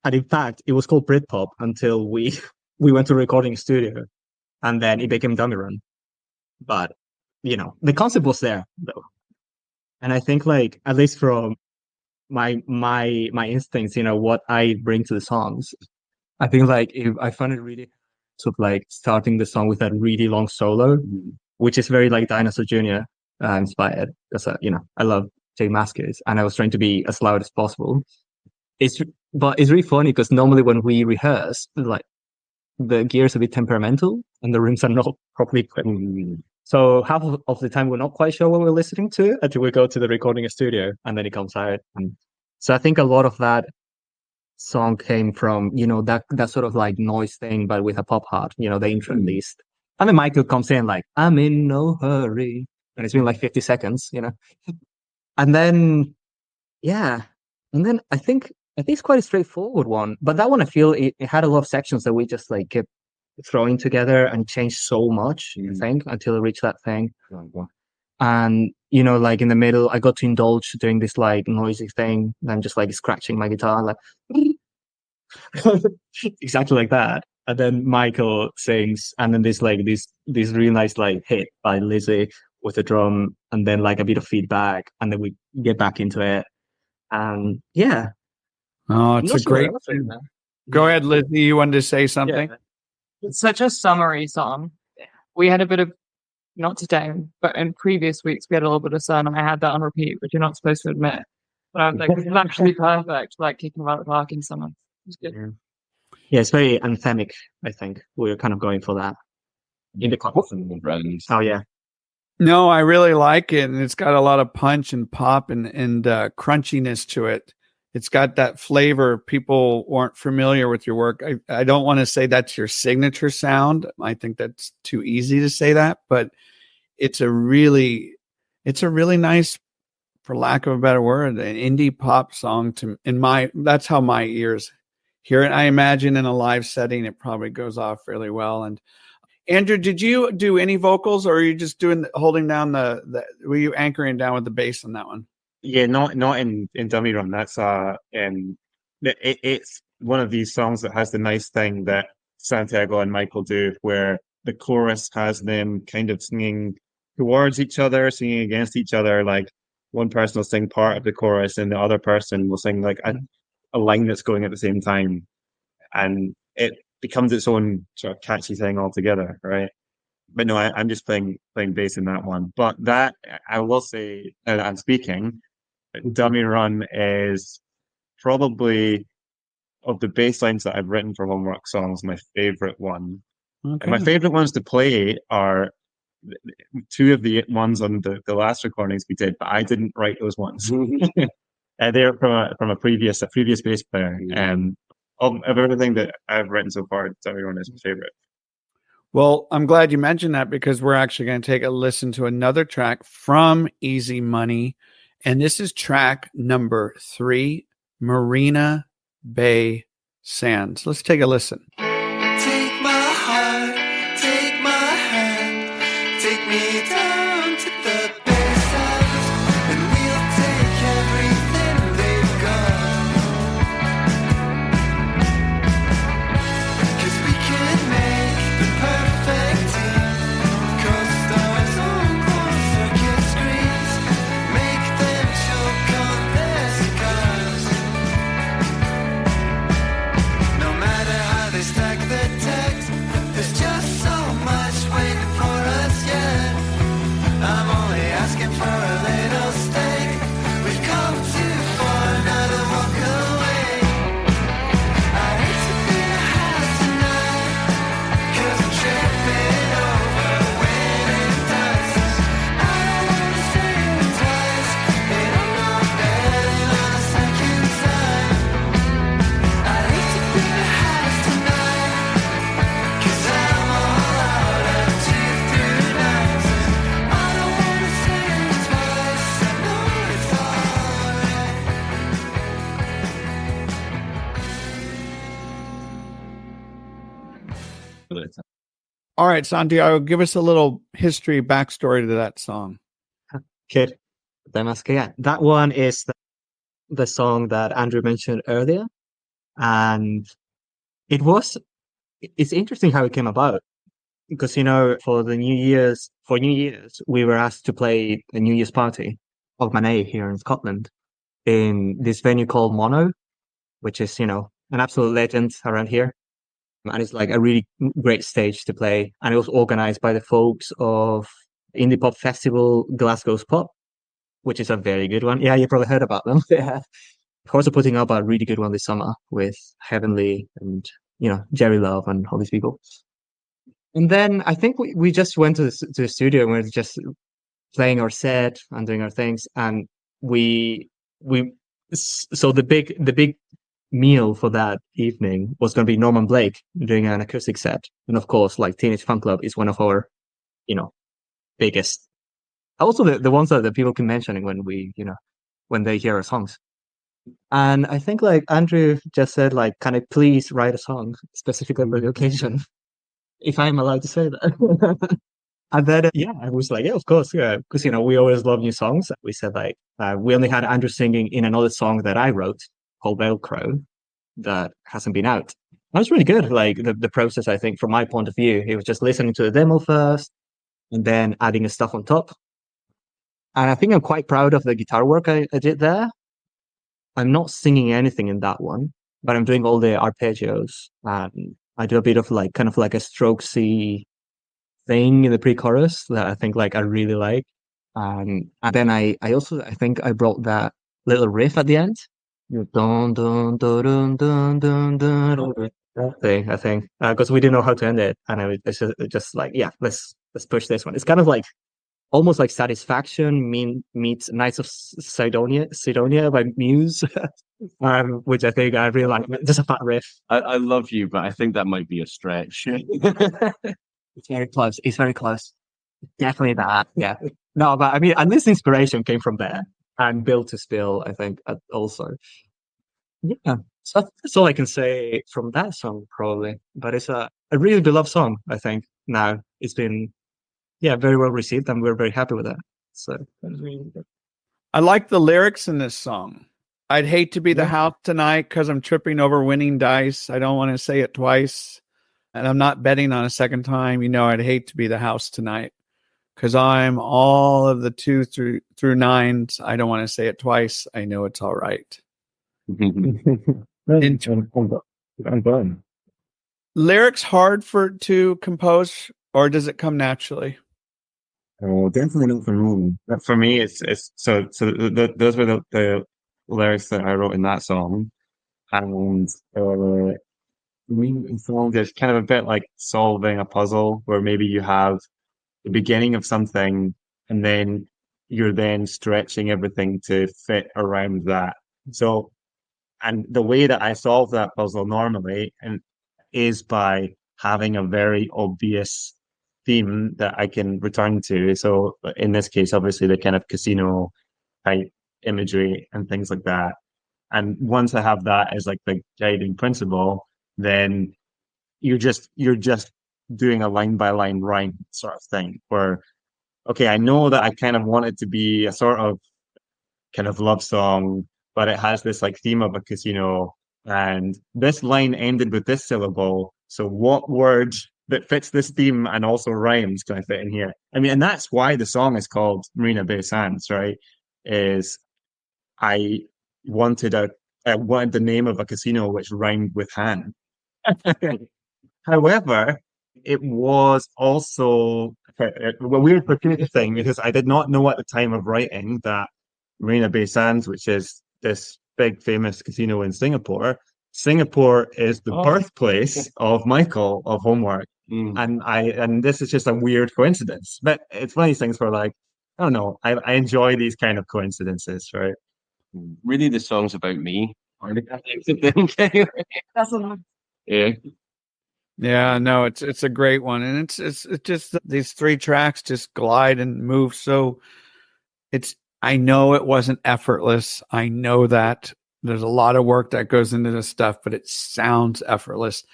And in fact, it was called Britpop until we went to a recording studio, and then it became Dummy Run. But the concept was there though. And I think like, at least from my instincts, what I bring to the songs, I think like if I find it really sort of like starting the song with that really long solo, which is very like Dinosaur Jr. Inspired. Because I love Jay Mascis, and I was trying to be as loud as possible. But it's really funny because normally when we rehearse, like the gear is a bit temperamental and the rooms are not properly equipped. So half of the time we're not quite sure what we're listening to until we go to the recording studio, and then it comes out. And so I think a lot of that song came from that sort of like noise thing, but with a pop heart. The intro at least, and then Michael comes in like, "I'm in no hurry," and it's been like 50 seconds, and then I think it's quite a straightforward one. But that one I feel it had a lot of sections that we just like kept throwing together and changed so much, I think, until it reached that thing. And like in the middle, I got to indulge doing this like noisy thing. And I'm just like scratching my guitar, like exactly like that. And then Michael sings, and then there's like this really nice like hit by Lizzie with the drum, and then like a bit of feedback, and then we get back into it. And yeah. Oh, it's a great. Go ahead, Lizzie. You wanted to say something? Yeah. It's such a summary song. We had a bit of, not today, but in previous weeks, we had a little bit of sun, and I had that on repeat, which you're not supposed to admit. But I was like, this is actually perfect, like kicking about the park in summer. It's good. Yeah, it's very anthemic, I think. We were kind of going for that. In the context. Oh, yeah. No, I really like it, and it's got a lot of punch and pop and crunchiness to it. It's got that flavor. People weren't familiar with your work. I don't want to say that's your signature sound. I think that's too easy to say that, but it's a really nice, for lack of a better word, an indie pop song that's how my ears hear it. I imagine in a live setting, it probably goes off really well. And Andrew, did you do any vocals, or are you just holding down were you anchoring down with the bass on that one? Yeah, not in Dummy Run. That's it's one of these songs that has the nice thing that Santiago and Michael do, where the chorus has them kind of singing towards each other, singing against each other. Like one person will sing part of the chorus, and the other person will sing like a line that's going at the same time, and it becomes its own sort of catchy thing altogether, right? But no, I'm just playing bass in that one. But that I will say, and I'm speaking. Dummy Run is probably, of the bass lines that I've written for Homework songs, my favorite one. Okay. And my favorite ones to play are 2 of the ones on the last recordings we did, but I didn't write those ones. They're from a previous bass player. Of everything that I've written so far, Dummy Run is my favorite. Well, I'm glad you mentioned that, because we're actually going to take a listen to another track from Easy Money. And this is track number 3, Marina Bay Sands. Let's take a listen. Take my heart, take my hand, take All right, Santiago, give us a little history, backstory to that song. Kid. Yeah, that one is the song that Andrew mentioned earlier. And it's interesting how it came about. Because, for New Year's, we were asked to play a New Year's party of Manet here in Scotland in this venue called Mono, which is, an absolute legend around here. And it's like a really great stage to play. And it was organized by the folks of indie pop festival Glasgow's Pop, which is a very good one. Yeah, you probably heard about them. Yeah. Also putting up a really good one this summer with Heavenly and, Jerry Love and all these people. And then I think we just went to the studio and we were just playing our set and doing our things. And so the big meal for that evening was going to be Norman Blake doing an acoustic set. And of course, like Teenage Fan Club is one of our, biggest. Also the ones that the people keep mentioning when they hear our songs. And I think like Andrew just said, like, can I please write a song specifically for the occasion? If I'm allowed to say that. And then, I was like, yeah, of course. Yeah. Because, we always love new songs. We said like, we only had Andrew singing in another song that I wrote called Velcro that hasn't been out. That was really good. Like the process, I think, from my point of view, it was just listening to the demo first and then adding his stuff on top. And I think I'm quite proud of the guitar work I did there. I'm not singing anything in that one, but I'm doing all the arpeggios and I do a bit of like kind of like a strokesy thing in the pre-chorus that I think like I really like. And then I think I brought that little riff at the end. Dun, dun, dun, dun, dun, dun, dun, that thing, I think, because we didn't know how to end it, and it's just like, yeah, let's push this one. It's kind of like almost like Satisfaction meets Knights of Sidonia by Muse, which I think I really like. Just a fat riff. I love you, but I think that might be a stretch. It's very close. It's very close. Definitely that. Yeah. No, but I mean, and this inspiration came from there, and Build to Spill, I think, also. Yeah. So that's all I can say from that song, probably. But it's a really beloved song, I think. Now it's been, very well received, and we're very happy with that. So that's really good. I like the lyrics in this song. I'd hate to be the house tonight because I'm tripping over winning dice. I don't want to say it twice. And I'm not betting on a second time. I'd hate to be the house tonight because I'm all of the 2 through 9s. I don't want to say it twice. I know it's all right. Lyrics hard to compose, or does it come naturally? Oh, definitely not for me. But for me, it's so those were the lyrics that I wrote in that song, and it's kind of a bit like solving a puzzle where maybe you have the beginning of something and then you're then stretching everything to fit around that. So, and the way that I solve that puzzle normally is by having a very obvious theme that I can return to. So in this case, obviously the kind of casino type imagery and things like that. And once I have that as like the guiding principle, then you're just doing a line by line rhyme sort of thing where, okay, I know that I kind of want it to be a sort of kind of love song, but it has this like theme of a casino, and this line ended with this syllable. So what word that fits this theme and also rhymes can I fit in here? I mean, and that's why the song is called Marina Bay Sands, right? Is I wanted the name of a casino which rhymed with Han. However, it was also a weird fortuitous thing because I did not know at the time of writing that Marina Bay Sands, which is this big famous casino in Singapore, Singapore is the birthplace of Michael of Homework. And this is just a weird coincidence. But it's one of these things where like, I don't know, I enjoy these kind of coincidences, right? Really, the song's about me. Yeah. Yeah, no, it's a great one, and it's just these 3 tracks just glide and move. So I know it wasn't effortless. I know that there's a lot of work that goes into this stuff, but it sounds effortless.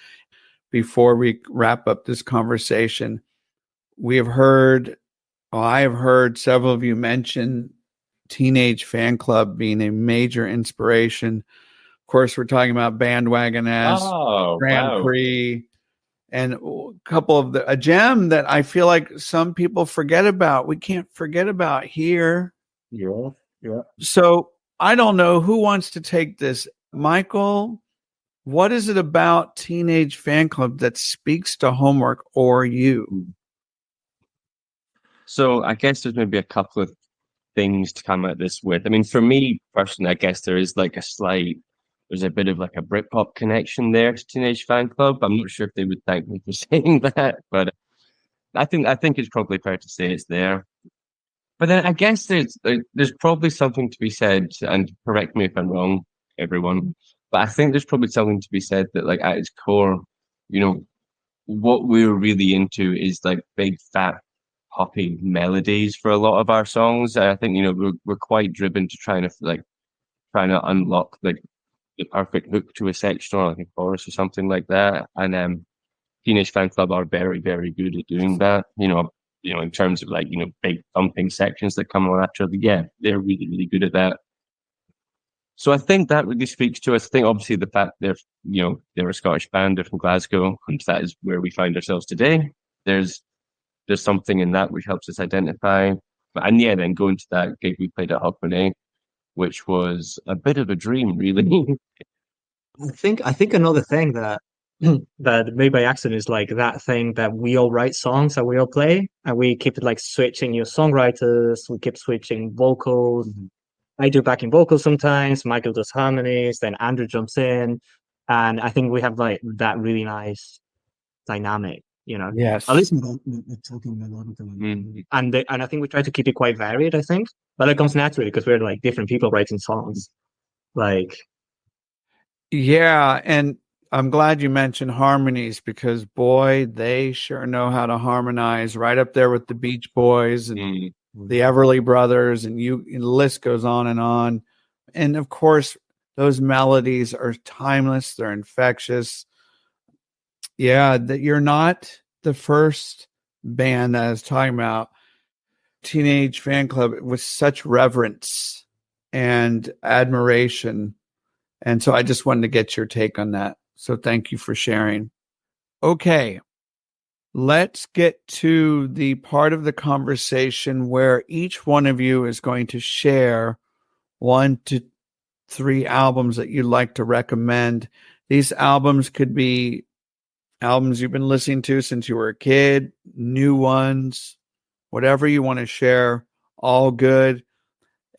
before we wrap up this conversation. I have heard several of you mention Teenage Fan Club being a major inspiration. Of course, we're talking about Bandwagon as Grand Prix, and a gem that I feel like some people forget about. We can't forget about here. Yeah. So I don't know who wants to take this. Michael, what is it about Teenage Fan Club that speaks to Homework or you? So I guess there's maybe a couple of things to come at this with. I mean, for me personally, I guess there's a bit of like a Britpop connection there to Teenage Fan Club. I'm not sure if they would thank me for saying that, but I think it's probably fair to say it's there. But then I guess there's probably something to be said, and correct me if I'm wrong, everyone, but I think there's probably something to be said that, like, at its core, what we're really into is like big fat poppy melodies for a lot of our songs. I think we're quite driven to trying to unlock like the perfect hook to a section or like a chorus or something like that. And Teenage Fan Club are very, very good at doing that. In terms of like big thumping sections that come on after. Yeah, they're really, really good at that. So I think that really speaks to us. I think obviously the fact they're a Scottish band, they're from Glasgow, and that is where we find ourselves today. There's something in that which helps us identify. And yeah, then going to that gig we played at Hogmanay, which was a bit of a dream, really. I think another thing that made by accident is like that thing that we all write songs and we all play, and we keep like switching your songwriters. We keep switching vocals. Mm-hmm. I do backing vocals sometimes. Michael does harmonies. Then Andrew jumps in, and I think we have like that really nice dynamic. Yes. At least we're talking a lot of them. Mm-hmm. And I think we try to keep it quite varied. I think, but it comes naturally because we're like different people writing songs. Like, yeah, and I'm glad you mentioned harmonies because, boy, they sure know how to harmonize, right up there with the Beach Boys and the Everly Brothers, and the list goes on. And, of course, those melodies are timeless. They're infectious. Yeah, that you're not the first band that I was talking about. Teenage Fan Club with such reverence and admiration. And so I just wanted to get your take on that. So thank you for sharing. Okay, let's get to the part of the conversation where each one of you is going to share 1 to 3 albums that you'd like to recommend. These albums could be albums you've been listening to since you were a kid, new ones, whatever you want to share, all good.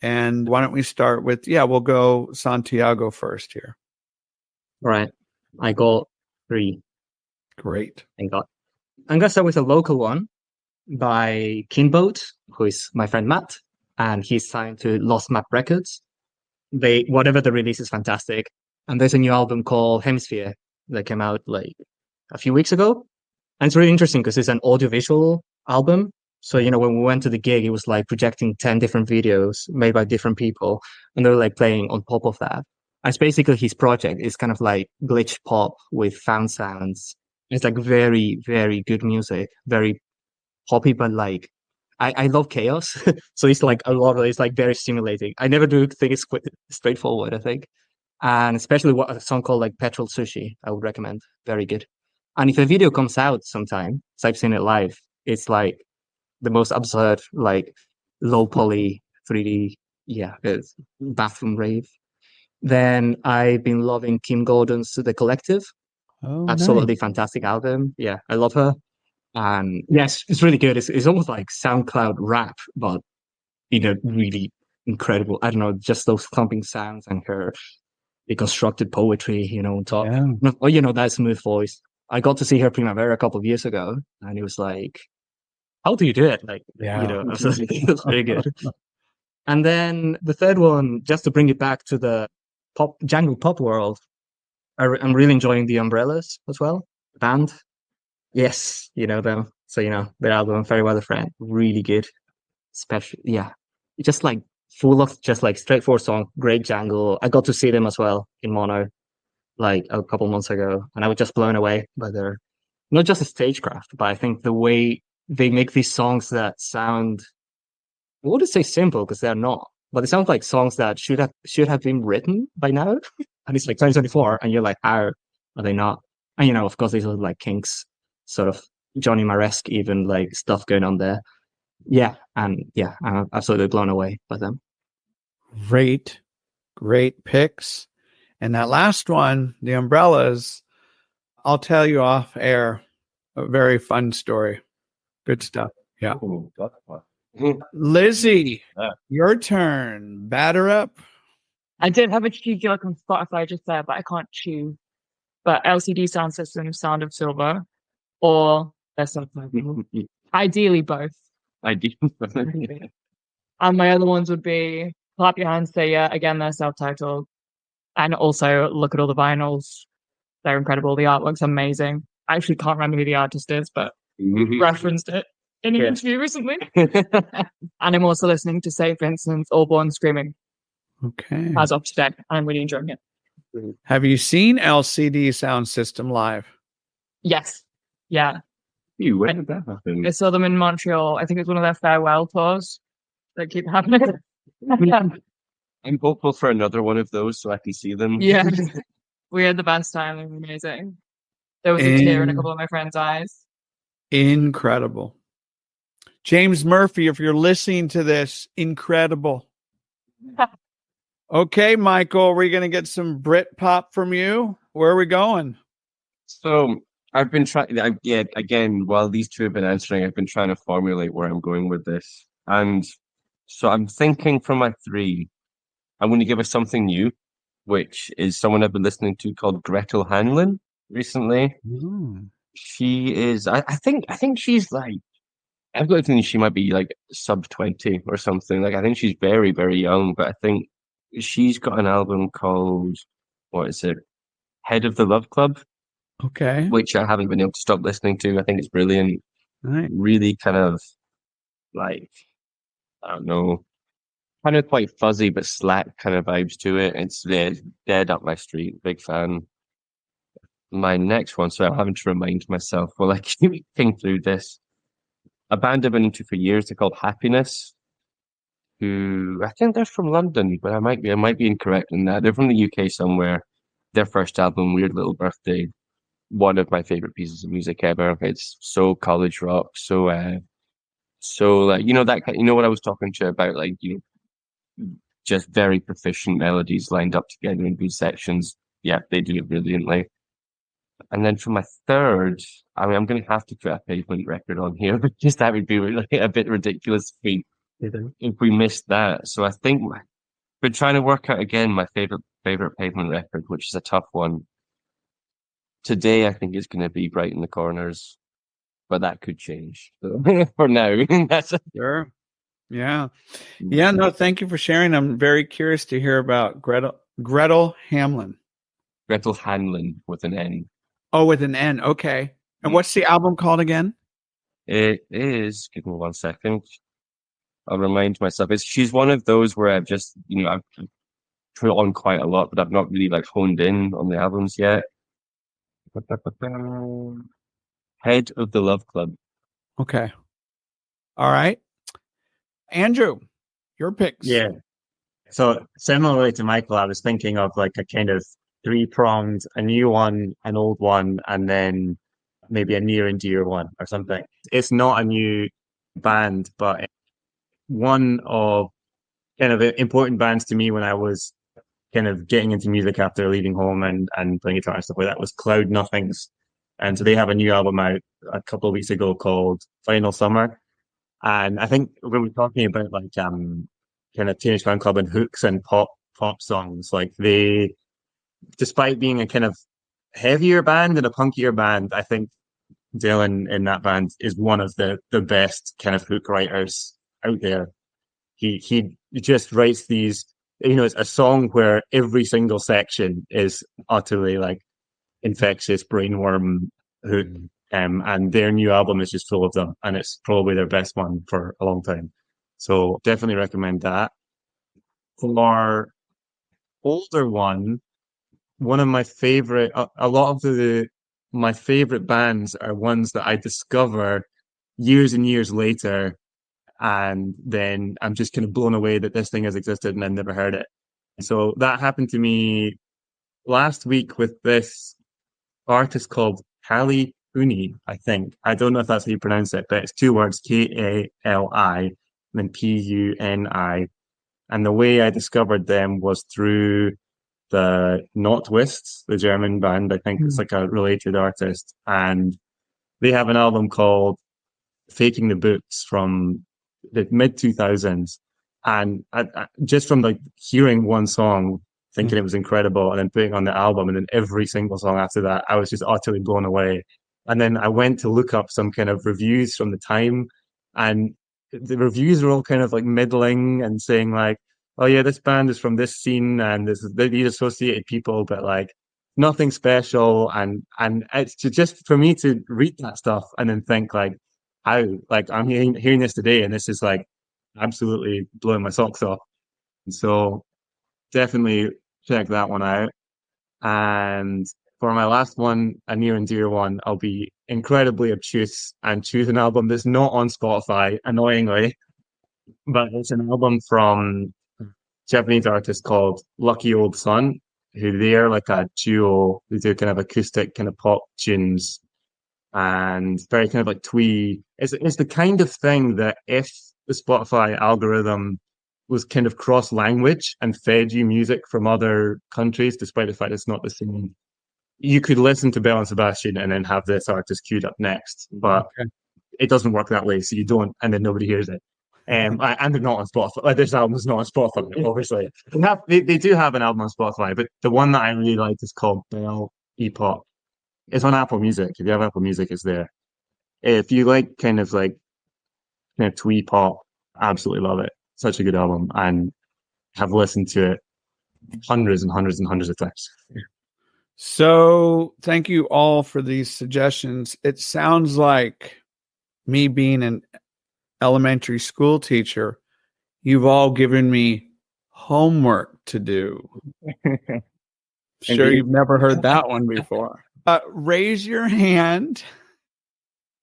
And why don't we start with, we'll go Santiago first here. All right. I got 3. Great. Thank God. I'm going to start with a local one by Kinboat, who is my friend Matt, and he's signed to Lost Map Records. Whatever the release is fantastic. And there's a new album called Hemisphere that came out like a few weeks ago. And it's really interesting because it's an audiovisual album. So, when we went to the gig, it was like projecting 10 different videos made by different people, and they were like playing on top of that. And it's basically his project. It's kind of like glitch pop with found sounds. It's like very, very good music, very poppy, but like, I love chaos. So it's like a lot of it's like very stimulating. I never do think it's straightforward, I think. And especially a song called like Petrol Sushi, I would recommend. Very good. And if a video comes out sometime, so I've seen it live, it's like the most absurd, like low poly 3D, it's bathroom rave. Then I've been loving Kim Gordon's The Collective. Oh, absolutely nice. Fantastic album. Yeah, I love her. And yes, it's really good. It's almost like SoundCloud rap, but really incredible. I don't know, just those thumping sounds and her deconstructed poetry, on top. Yeah. Or, that smooth voice. I got to see her Primavera a couple of years ago, and it was like, how do you do it? Like, it was very good. And then the third one, just to bring it back to the jungle pop world, I'm really enjoying The Umbrellas as well. Band. Yes, you know them. So, their album, Very Well a Friend, really good. Especially, just like full of just like straightforward song, great jangle. I got to see them as well in mono. like a couple months ago, and I was just blown away by their not just the stagecraft, but I think the way they make these songs that sound, I wouldn't say simple because they're not, but they sound like songs that should have been written by now. And it's like 2024, and you're like, how are they not? And of course, these are like Kinks, sort of Johnny Maresque, even like stuff going on there. Yeah, and yeah, I'm absolutely blown away by them. Great picks. And that last one, the Umbrellas, I'll tell you off air. A very fun story. Good stuff. Yeah. Ooh, that's fun. Lizzie, Yeah. your turn. Batter up. I did have a cheeky look on Spotify just there, but I can't choose. But LCD Sound System, Sound of Silver, or their subtitle. Ideally both. I do. And my other ones would be Clap Your Hands, Say Yeah, again, they're self-titled. And also look at all the vinyls. They're incredible. The artwork's amazing. I actually can't remember who the artist is, but referenced it in an interview recently. And I'm also listening to St. Vincent's All Born Screaming Okay. as of today. I'm really enjoying it. Have you seen LCD Sound System live? Yes. Yeah. When did that happen? I saw them in Montreal. I think it's one of their farewell tours that keep happening. I'm hopeful for another one of those so I can see them. Yeah. We had the best time. It was amazing. There was a tear in a couple of my friends' eyes. Incredible. James Murphy, if you're listening to this, incredible. Okay, Michael, are we going to get some Brit pop from you? Where are we going? So I've been trying, again, while these two have been answering, I've been trying to formulate where I'm going with this. And so I'm thinking for my three, I'm going to give us something new, which is someone I've been listening to called Gretel Hanlon recently. She is, I think she's like, I've got a feeling she might be like sub 20 or something. Like, I think she's very, very young, but I think she's got an album called, what is it? Head of the Love Club, Okay. which I haven't been able to stop listening to. I think it's brilliant. Right. Really kind of like, I don't know, kind of quite fuzzy but slack kind of vibes to it. It's dead up my street. Big fan. My next one, so I'm having to remind myself while I keep thinking through this. A band I've been into for years, they're called Happiness, who I think they're from London, but I might be incorrect in that. They're from the UK somewhere. Their first album, Weird Little Birthday, one of my favorite pieces of music ever. It's so college rock, so like what I was talking to you about, like just very proficient melodies lined up together in good sections. Yeah, they do it brilliantly. And then for my third, I mean, I'm going to have to put a Pavement record on here because that would be a bit ridiculous if we missed that. So I think we're trying to work out again my favorite Pavement record, which is a tough one. Today, I think it's going to be Bright in the Corners, but that could change. So, for now, that's Sure. Yeah. Yeah. No, thank you for sharing. I'm very curious to hear about Gretel Hamlin. Gretel Hanlon with an N. Oh, with an N. Okay. And what's the album called again? It is. Give me 1 second. I'll remind myself. She's one of those where I've just I've put on quite a lot, but I've not really like honed in on the albums yet. Head of the Love Club. Okay. All right. Andrew, your picks. Yeah. So similarly to Michael, I was thinking of like a kind of three-pronged, a new one, an old one, and then maybe a near and dear one or something. It's not a new band, but one of kind of important bands to me when I was kind of getting into music after leaving home and playing guitar and stuff like that was Cloud Nothings. And so they have a new album out a couple of weeks ago called Final Summer. And I think when we're talking about like kind of Teenage Fan Club and hooks and pop songs, like they, despite being a kind of heavier band and a punkier band, I think Dylan in that band is one of the best kind of hook writers out there. He just writes these, it's a song where every single section is utterly like infectious brainworm hook. And their new album is just full of them, and it's probably their best one for a long time. So definitely recommend that. For older one, one of my favorite, a lot of my favorite bands are ones that I discover years and years later, and then I'm just kind of blown away that this thing has existed and I've never heard it. So that happened to me last week with this artist called Kali Puni, I think. I don't know if that's how you pronounce it, but it's two words, Kali, and then Puni. And the way I discovered them was through the Notwist, the German band. I think it's like a related artist. And they have an album called Faking the Boots from the mid 2000s. And just from like hearing one song, thinking it was incredible, and then putting on the album, and then every single song after that, I was just utterly blown away. And then I went to look up some kind of reviews from the time, and the reviews were all kind of like middling and saying like, oh yeah, this band is from this scene and these associated people, but like nothing special. And it's just for me to read that stuff and then think like, how, like I'm hearing this today, and this is like absolutely blowing my socks off. And so definitely check that one out. And for my last one, a near and dear one, I'll be incredibly obtuse and choose an album that's not on Spotify, annoyingly, but it's an album from a Japanese artist called Lucky Old Sun, who they're like a duo who do kind of acoustic kind of pop tunes and very kind of like twee. It's the kind of thing that if the Spotify algorithm was kind of cross language and fed you music from other countries, despite the fact it's not the same, you could listen to Belle and Sebastian and then have this artist queued up next. But it doesn't work that way, so you don't, and then nobody hears it. And they're not on Spotify. Like, this album's not on Spotify, obviously. They do have an album on Spotify, but the one that I really like is called Belle Epop. It's on Apple Music. If you have Apple Music, it's there. If you like kind of twee pop, absolutely love it. Such a good album, and have listened to it hundreds and hundreds and hundreds of times. So thank you all for these suggestions. It sounds like, me being an elementary school teacher, you've all given me homework to do. Sure, you've never heard that one before. Raise your hand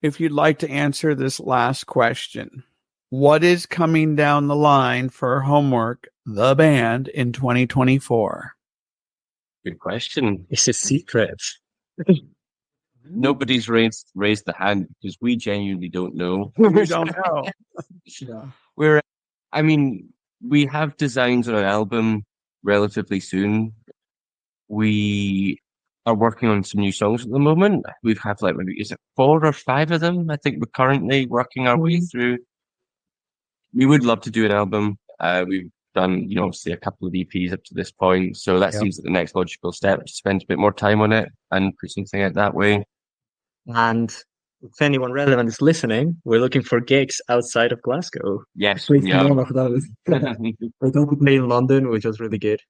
if you'd like to answer this last question. What is coming down the line for homework, the band, in 2024? Good question. It's a secret. Nobody's raised the hand because we genuinely don't know. We don't know. We have designs on an album relatively soon. We are working on some new songs at the moment. We have is it 4 or 5 of them? I think we're currently working our way through. We would love to do an album. We've done, obviously a couple of EPs up to this point. So that seems like the next logical step, to spend a bit more time on it and put something out that way. And if anyone relevant is listening, we're looking for gigs outside of Glasgow. Yes. We play in London, which was really good.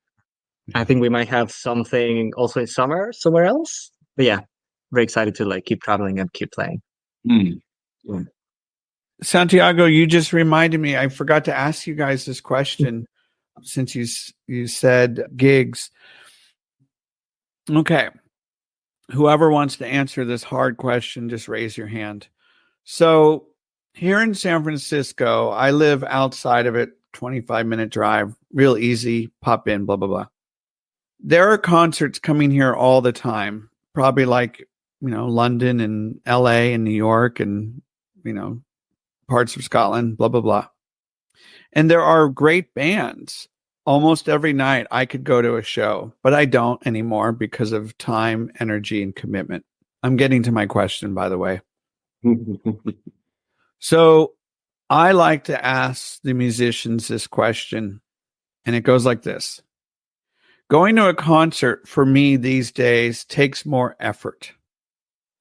I think we might have something also in summer somewhere else. But yeah, very excited to keep traveling and keep playing. Yeah. Santiago, you just reminded me. I forgot to ask you guys this question since you said gigs. Okay. Whoever wants to answer this hard question, just raise your hand. So here in San Francisco, I live outside of it, 25-minute drive, real easy, pop in, blah, blah, blah. There are concerts coming here all the time, probably London and LA and New York and, parts of Scotland, blah, blah, blah. And there are great bands. Almost every night I could go to a show, but I don't anymore because of time, energy, and commitment. I'm getting to my question, by the way. So I like to ask the musicians this question, and it goes like this. Going to a concert for me these days takes more effort.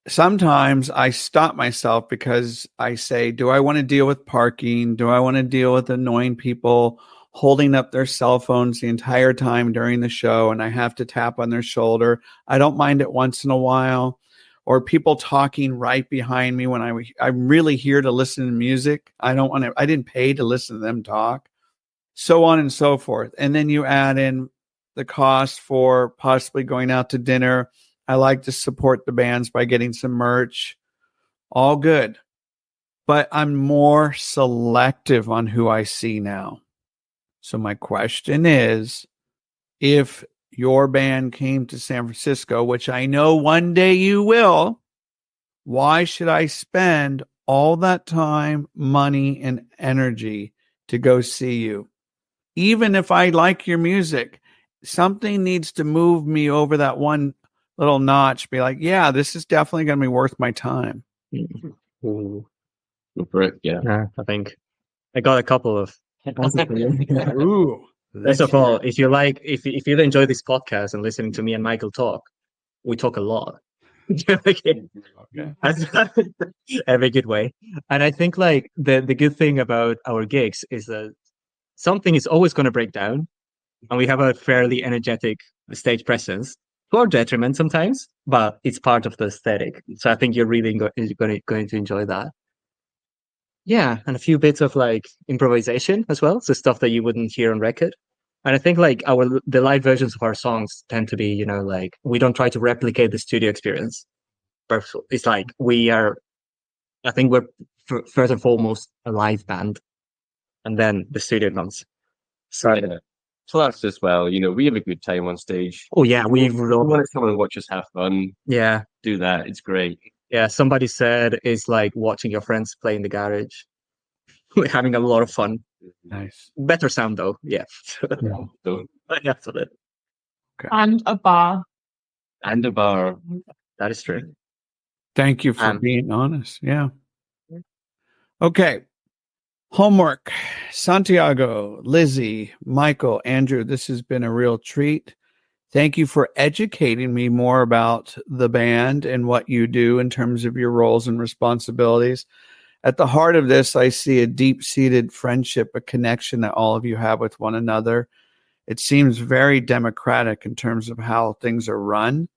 Sometimes I stop myself because I say, do I want to deal with parking? Do I want to deal with annoying people holding up their cell phones the entire time during the show and I have to tap on their shoulder? I don't mind it once in a while. Or people talking right behind me when I'm really here to listen to music. I didn't pay to listen to them talk. So on and so forth. And then you add in the cost for possibly going out to dinner. I like to support the bands by getting some merch. All good. But I'm more selective on who I see now. So my question is, if your band came to San Francisco, which I know one day you will, why should I spend all that time, money, and energy to go see you? Even if I like your music, something needs to move me over that one little notch. Be like, yeah, this is definitely going to be worth my time. Ooh. Go for it. Yeah. Yeah, I think I got a couple of. Ooh. First of all, if you enjoy this podcast and listening to me and Michael talk, we talk a lot. Every good way. And I think like the good thing about our gigs is that something is always going to break down, and we have a fairly energetic stage presence, to our detriment sometimes, but it's part of the aesthetic. So I think you're really going to enjoy that. Yeah, and a few bits of like improvisation as well, so stuff that you wouldn't hear on record. And I think like the live versions of our songs tend to be, you know, like we don't try to replicate the studio experience. But it's like I think we're first and foremost a live band, and then the studio comes. So Yeah. Plus, as well, you know, we have a good time on stage. oh yeah, We want to come and watch us have fun. yeah. Do that. It's great. Yeah, somebody said it's like watching your friends play in the garage. We're having a lot of fun. Nice. Better sound though. Yeah. So, Yeah, that's it. And a bar. and a bar. That is true. Thank you for being honest. Yeah. Okay. Homework. Santiago, Lizzie, Michael, Andrew, this has been a real treat. Thank you for educating me more about the band and what you do in terms of your roles and responsibilities. At the heart of this, I see a deep-seated friendship, a connection that all of you have with one another. It seems very democratic in terms of how things are run,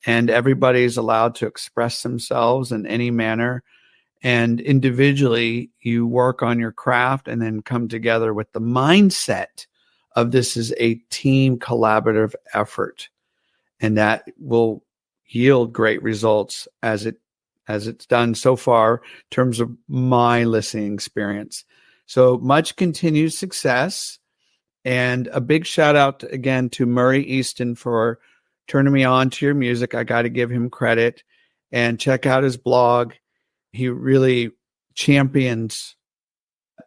and everybody is allowed to express themselves in any manner. And individually, you work on your craft and then come together with the mindset of this is a team collaborative effort. And that will yield great results as it's done so far in terms of my listening experience. So much continued success. And a big shout out again to Murray Easton for turning me on to your music. I got to give him credit, and check out his blog. He really champions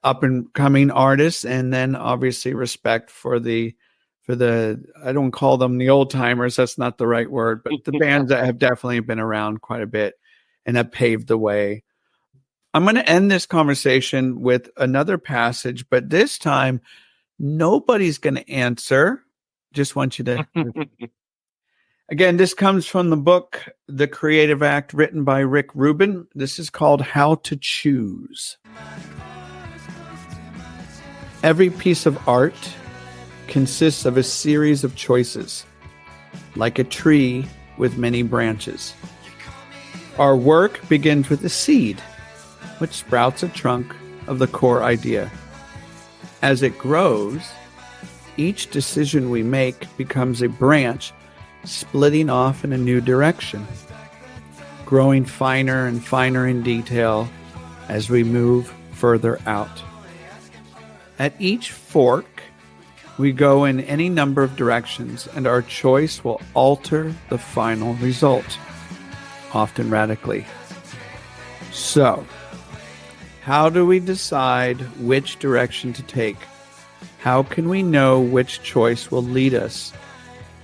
up and coming artists, and then obviously respect for the I don't call them the old timers. That's not the right word, but the bands that have definitely been around quite a bit and have paved the way. I'm going to end this conversation with another passage, but this time nobody's going to answer. Just want you to. Again, this comes from the book, The Creative Act, written by Rick Rubin. This is called How to Choose. Every piece of art consists of a series of choices, like a tree with many branches. Our work begins with a seed, which sprouts a trunk of the core idea. As it grows, each decision we make becomes a branch splitting off in a new direction, growing finer and finer in detail as we move further out. At each fork, we go in any number of directions, and our choice will alter the final result, often radically. So, how do we decide which direction to take? How can we know which choice will lead us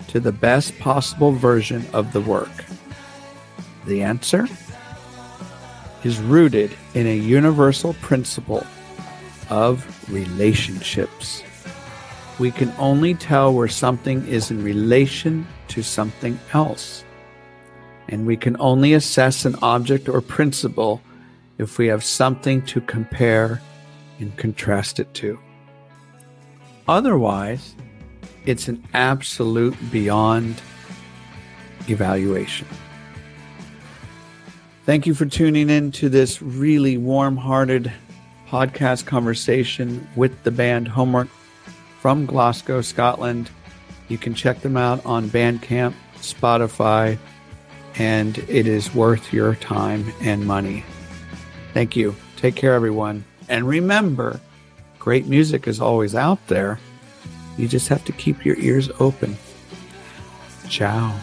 to the best possible version of the work? The answer is rooted in a universal principle of relationships. We can only tell where something is in relation to something else. And we can only assess an object or principle if we have something to compare and contrast it to. Otherwise, it's an absolute beyond evaluation. Thank you for tuning in to this really warm-hearted podcast conversation with the band Homework from Glasgow, Scotland. You can check them out on Bandcamp, Spotify, and it is worth your time and money. Thank you. Take care, everyone. And remember, great music is always out there. You just have to keep your ears open. Ciao.